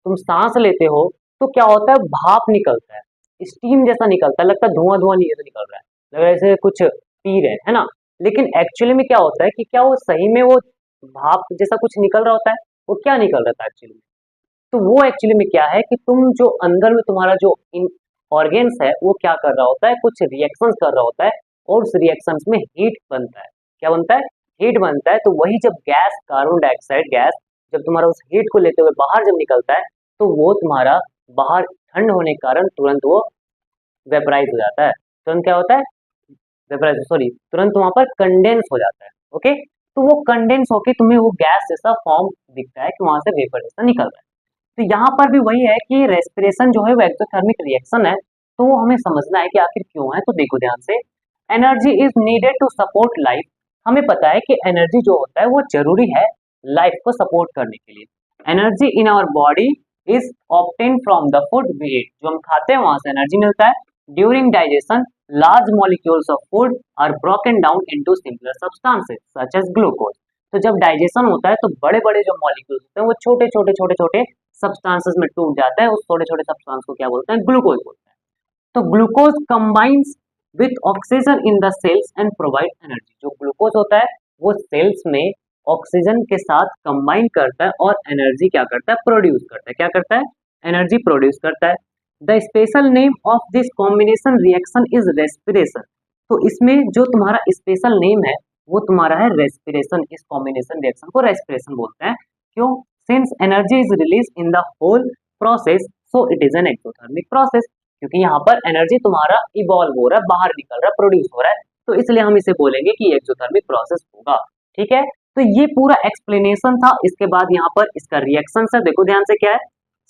तुम सांस लेते हो, तो क्या होता है, भाप निकलता है, स्टीम जैसा निकलता है, लगता है धुआं धुआं नहीं जैसा निकल रहा है, लग रहा है जैसे कुछ पी रहे हैं, है ना। लेकिन एक्चुअली में क्या होता है कि क्या वो सही में वो भाप जैसा कुछ निकल रहा होता है, वो क्या निकल रहा था एक्चुअली में, तो वो एक्चुअली में क्या है कि तुम जो अंदर में तुम्हारा जो इन ऑर्गेन्स है वो क्या कर रहा होता है, कुछ रिएक्शंस कर रहा होता है, और उस रिएक्शंस में हीट बनता है, क्या बनता है, हीट बनता है। तो वही जब गैस, कार्बन डाइऑक्साइड गैस जब तुम्हारा उस हीट को लेते हुए बाहर जब निकलता है, तो वो तुम्हारा बाहर ठंड होने के कारण तुरंत वो वेपराइज हो जाता है, तुरंत क्या होता है, वेपराइज सॉरी, तुरंत वहां पर कंडेंस हो जाता है। ओके, तो वो कंडेंस होके तुम्हें वो गैस जैसा फॉर्म दिखता है कि वहां से वेपर जैसा निकल रहा है। तो यहाँ पर भी वही है कि रेस्पिरेशन जो है वो एक्सोथर्मिक रिएक्शन है, तो वो हमें समझना है कि आखिर क्यों है। तो देखो ध्यान से, energy is needed to support life. हमें पता है कि एनर्जी जो होता है वो जरूरी है लाइफ को सपोर्ट करने के लिए। Energy in our body is obtain from the food we eat, जो हम खाते हैं वहां से एनर्जी मिलता है। During digestion large molecules of food are broken down into simpler substances such as glucose. तो जब डाइजेशन होता है तो बड़े बड़े जो मॉलिक्यूल्स होते हैं वो छोटे छोटे छोटे छोटे सब्सटेंसेस में टूट जाता है, उस छोटे छोटे सब्सटेंस को क्या बोलते हैं, ग्लूकोज बोलते हैं। तो glucose combines with oxygen in the cells and provide energy. जो ग्लूकोज होता है वो सेल्स में ऑक्सीजन के साथ कंबाइन करता है और एनर्जी क्या करता है, प्रोड्यूस करता है, क्या करता है, एनर्जी प्रोड्यूस करता है। The special name of this combination reaction is respiration. तो इसमें जो तुम्हारा स्पेशल नेम है वो तुम्हारा है रेस्पिरेशन, इस कॉम्बिनेशन रिएक्शन को रेस्पिरेशन बोलते हैं। क्यों, since energy is release in the whole process so it is an exothermic process. क्योंकि यहाँ पर एनर्जी तुम्हारा इवॉल्व हो रहा है, बाहर निकल रहा है, प्रोड्यूस हो रहा है, तो इसलिए हम इसे बोलेंगे कि एक्सोथर्मिक प्रोसेस होगा। ठीक है, तो ये पूरा एक्सप्लेनेशन था। इसके बाद यहाँ पर इसका रिएक्शन है, देखो ध्यान से क्या है,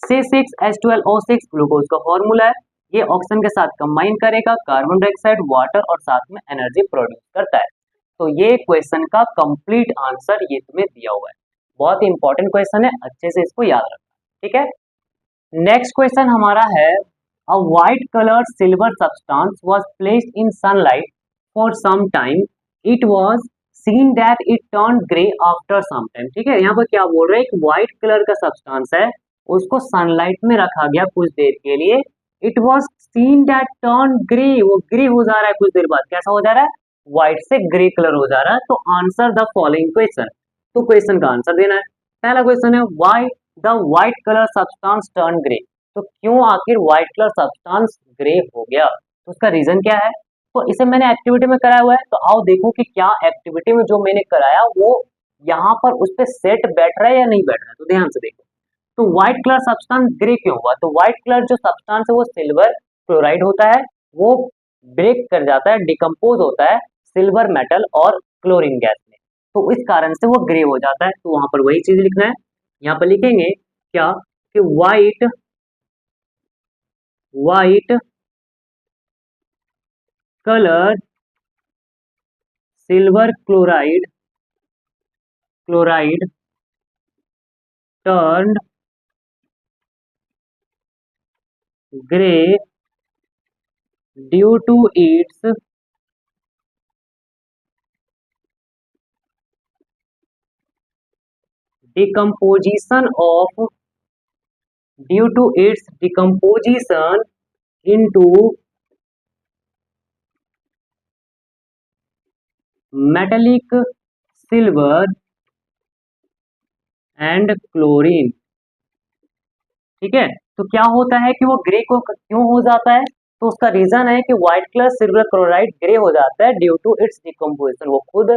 C6H12O6 ग्लूकोज का फॉर्मूला है, ये ऑक्सीजन के साथ कंबाइन करेगा, कार्बन डाइऑक्साइड, वाटर और साथ में एनर्जी प्रोड्यूस करता है। तो ये क्वेश्चन का कंप्लीट आंसर ये तुम्हें दिया हुआ है, बहुत ही इंपॉर्टेंट क्वेश्चन है, अच्छे से इसको याद रखना। ठीक है, नेक्स्ट क्वेश्चन हमारा है, a white colour silver substance was placed in sunlight for some time, it was seen that it turn grey after some time. ठीक है, यहाँ पर क्या बोल रहे हैं, एक व्हाइट कलर का सब्सटेंस है, उसको सनलाइट में रखा गया कुछ देर के लिए, it was seen that turn grey, वो ग्रे हो जा रहा है कुछ देर बाद, कैसा हो जा रहा है, व्हाइट से ग्रे कलर हो जा रहा है। तो आंसर द फॉलोइंग क्वेश्चन, तो क्वेश्चन का आंसर देना है। पहला क्वेश्चन है, why the white colour substance turn grey, तो क्यों आखिर व्हाइट कलर सब्सटेंस ग्रे हो गया, तो उसका रीजन क्या है। तो इसे मैंने एक्टिविटी में कराया हुआ है, तो आओ देखो कि क्या एक्टिविटी में जो मैंने कराया वो यहाँ पर उस पर सेट बैठ रहा है या नहीं बैठ रहा है। तो ध्यान से देखो, तो व्हाइट कलर सब्सटेंस ग्रे क्यों हुआ, तो व्हाइट कलर जो सब्सटेंस है वो सिल्वर क्लोराइड होता है, वो ब्रेक कर जाता है, डिकम्पोज होता है सिल्वर मेटल और क्लोरीन गैस में, तो इस कारण से वो ग्रे हो जाता है। तो वहां पर वही चीज लिखना है, यहाँ पर लिखेंगे क्या कि white white colour silver chloride chloride turned gray due to its decomposition of due to its decomposition into metallic silver and chlorine। ठीक है, तो क्या होता है कि वो ग्रे को क्यों हो जाता है, तो उसका रीजन है कि white colour silver chloride grey हो जाता है ड्यू टू इट्स डिकम्पोजिशन, वो खुद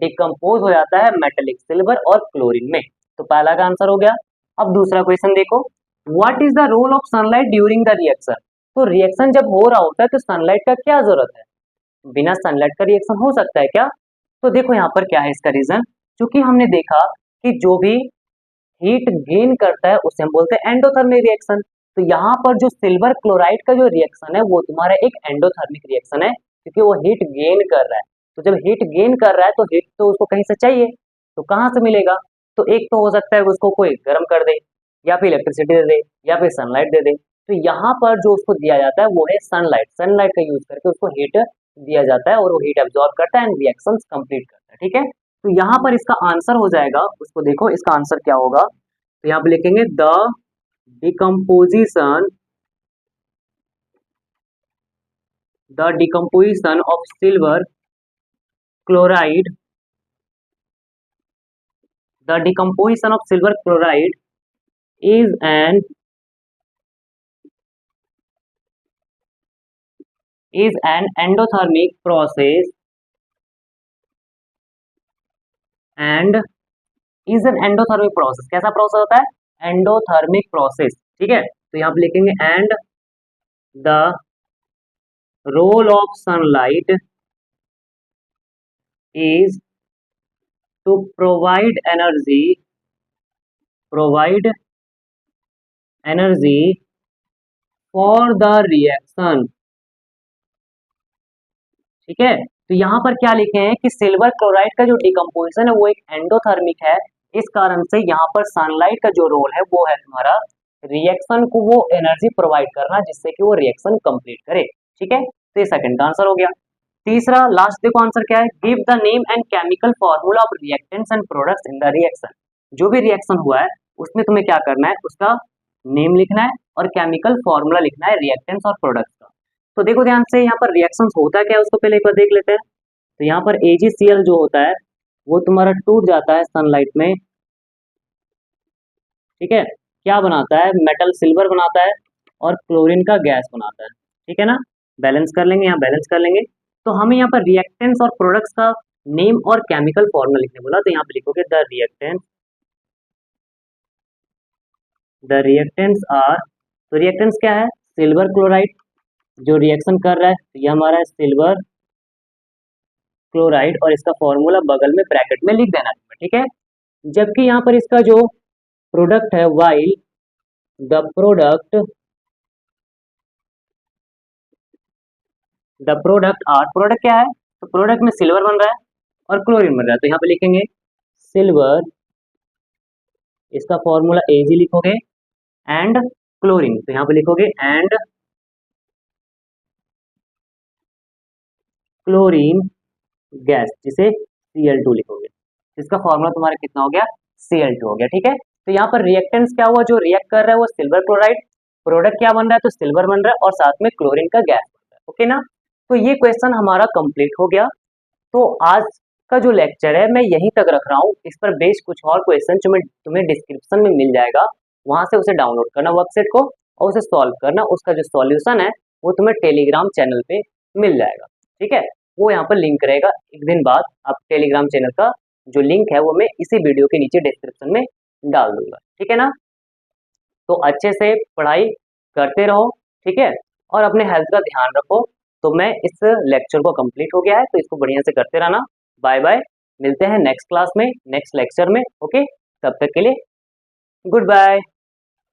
डिकम्पोज हो जाता है मेटेलिक सिल्वर और क्लोरीन में। तो पहला का आंसर हो गया। अब दूसरा क्वेश्चन देखो, what is the role of sunlight during the reaction. तो रिएक्शन जब हो रहा होता है तो सनलाइट का क्या जरूरत है, बिना सनलाइट का रिएक्शन हो सकता है क्या। तो देखो यहाँ पर क्या है इसका रीजन, क्योंकि हमने देखा कि जो भी हीट गेन करता है उसे हम बोलते हैं एंडोथर्मिक रिएक्शन। तो यहाँ पर जो सिल्वर क्लोराइड का जो रिएक्शन है वो तुम्हारा एक एंडोथर्मिक रिएक्शन है, क्योंकि वो हीट गेन कर रहा है। तो जब हीट गेन कर रहा है तो हीट तो उसको कहीं से चाहिए, तो कहाँ से मिलेगा, तो एक तो हो सकता है उसको कोई गर्म कर दे, या फिर इलेक्ट्रिसिटी दे दे, या फिर सनलाइट दे दे। तो यहाँ पर जो उसको दिया जाता है वो है सनलाइट, सनलाइट का यूज करके उसको हीट दिया जाता है और वो हीट एब्जॉर्ब करता है एंड रिएक्शंस कंप्लीट करता है। ठीक है, तो यहाँ पर इसका आंसर हो जाएगा, उसको देखो इसका आंसर क्या होगा, तो यहाँ पे लिखेंगे the decomposition of silver chloride, the decomposition of silver chloride is an endothermic process and is an endothermic process। कैसा प्रोसेस होता है, एंडोथर्मिक प्रोसेस। ठीक है, तो यहाँ पे लिखेंगे and the role of sunlight is to provide energy for the reaction. ठीक है, तो यहाँ पर क्या लिखे हैं कि सिल्वर क्लोराइड का जो डिकम्पोजिशन है वो एक एंडोथर्मिक है, इस कारण से यहाँ पर सनलाइट का जो रोल है वो है तुम्हारा रिएक्शन को वो एनर्जी प्रोवाइड करना जिससे कि वो रिएक्शन कंप्लीट करे। ठीक है, तो ये सेकंड का आंसर हो गया। तीसरा लास्ट देखो आंसर क्या है, give the name and chemical formula of reactants and products in the reaction. जो भी रिएक्शन हुआ है उसमें तुम्हें क्या करना है, उसका नेम लिखना है और केमिकल फॉर्मूला लिखना है रिएक्टेंट्स और प्रोडक्ट्स का। तो देखो ध्यान से, यहाँ पर रिएक्शंस होता क्या है उसको पहले एक बार देख लेते हैं। तो यहाँ पर AgCl जो होता है वो तुम्हारा टूट जाता है सनलाइट में। ठीक है, क्या बनाता है, मेटल सिल्वर बनाता है और क्लोरीन का गैस बनाता है। ठीक है ना, बैलेंस कर लेंगे, यहाँ बैलेंस कर लेंगे। तो हमें यहाँ पर रिएक्टेंट्स और प्रोडक्ट्स का नेम और केमिकल फॉर्मूला लिखने बोला, तो यहाँ पे लिखोगे द रिएक्टेंट्स आर। तो रिएक्टेंट्स क्या है, सिल्वर क्लोराइड जो रिएक्शन कर रहा है, तो ये हमारा है सिल्वर क्लोराइड और इसका फॉर्मूला बगल में ब्रैकेट में लिख देना है। ठीक है, जबकि यहाँ पर इसका जो प्रोडक्ट है while the product are, product क्या है, तो प्रोडक्ट में सिल्वर बन रहा है और क्लोरीन बन रहा है, तो यहाँ पे लिखेंगे सिल्वर, इसका फॉर्मूला Ag लिखोगे एंड क्लोरीन, तो यहाँ पे लिखोगे एंड क्लोरीन गैस जिसे Cl2 लिखोगे, इसका फॉर्मूला तुम्हारा कितना हो गया, Cl2 हो गया। ठीक है, तो यहाँ पर रिएक्टेंट्स क्या हुआ, जो रिएक्ट कर रहा है वो सिल्वर क्लोराइड, प्रोडक्ट क्या बन रहा है, तो सिल्वर बन रहा है और साथ में क्लोरीन का गैस बन रहा है। ओके ना, तो ये क्वेश्चन हमारा कंप्लीट हो गया। तो आज का जो लेक्चर है मैं यहीं तक रख रहा हूँ, इस पर बेस्ड कुछ और क्वेश्चन जो तुम्हें डिस्क्रिप्शन में मिल जाएगा, वहां से उसे डाउनलोड करना वर्कशीट को और उसे सॉल्व करना, उसका जो सॉल्यूशन है वो तुम्हें टेलीग्राम चैनल पे मिल जाएगा। ठीक है, वो यहाँ पर लिंक रहेगा, एक दिन बाद आप टेलीग्राम चैनल का जो लिंक है वो मैं इसी वीडियो के नीचे डिस्क्रिप्शन में डाल दूंगा। ठीक है ना, तो अच्छे से पढ़ाई करते रहो। ठीक है, और अपने हेल्थ का ध्यान रखो। तो मैं इस लेक्चर को कंप्लीट हो गया है, तो इसको बढ़िया से करते रहना। बाय बाय, मिलते हैं नेक्स्ट क्लास में, नेक्स्ट लेक्चर में। ओके, तब तक के लिए गुड बाय।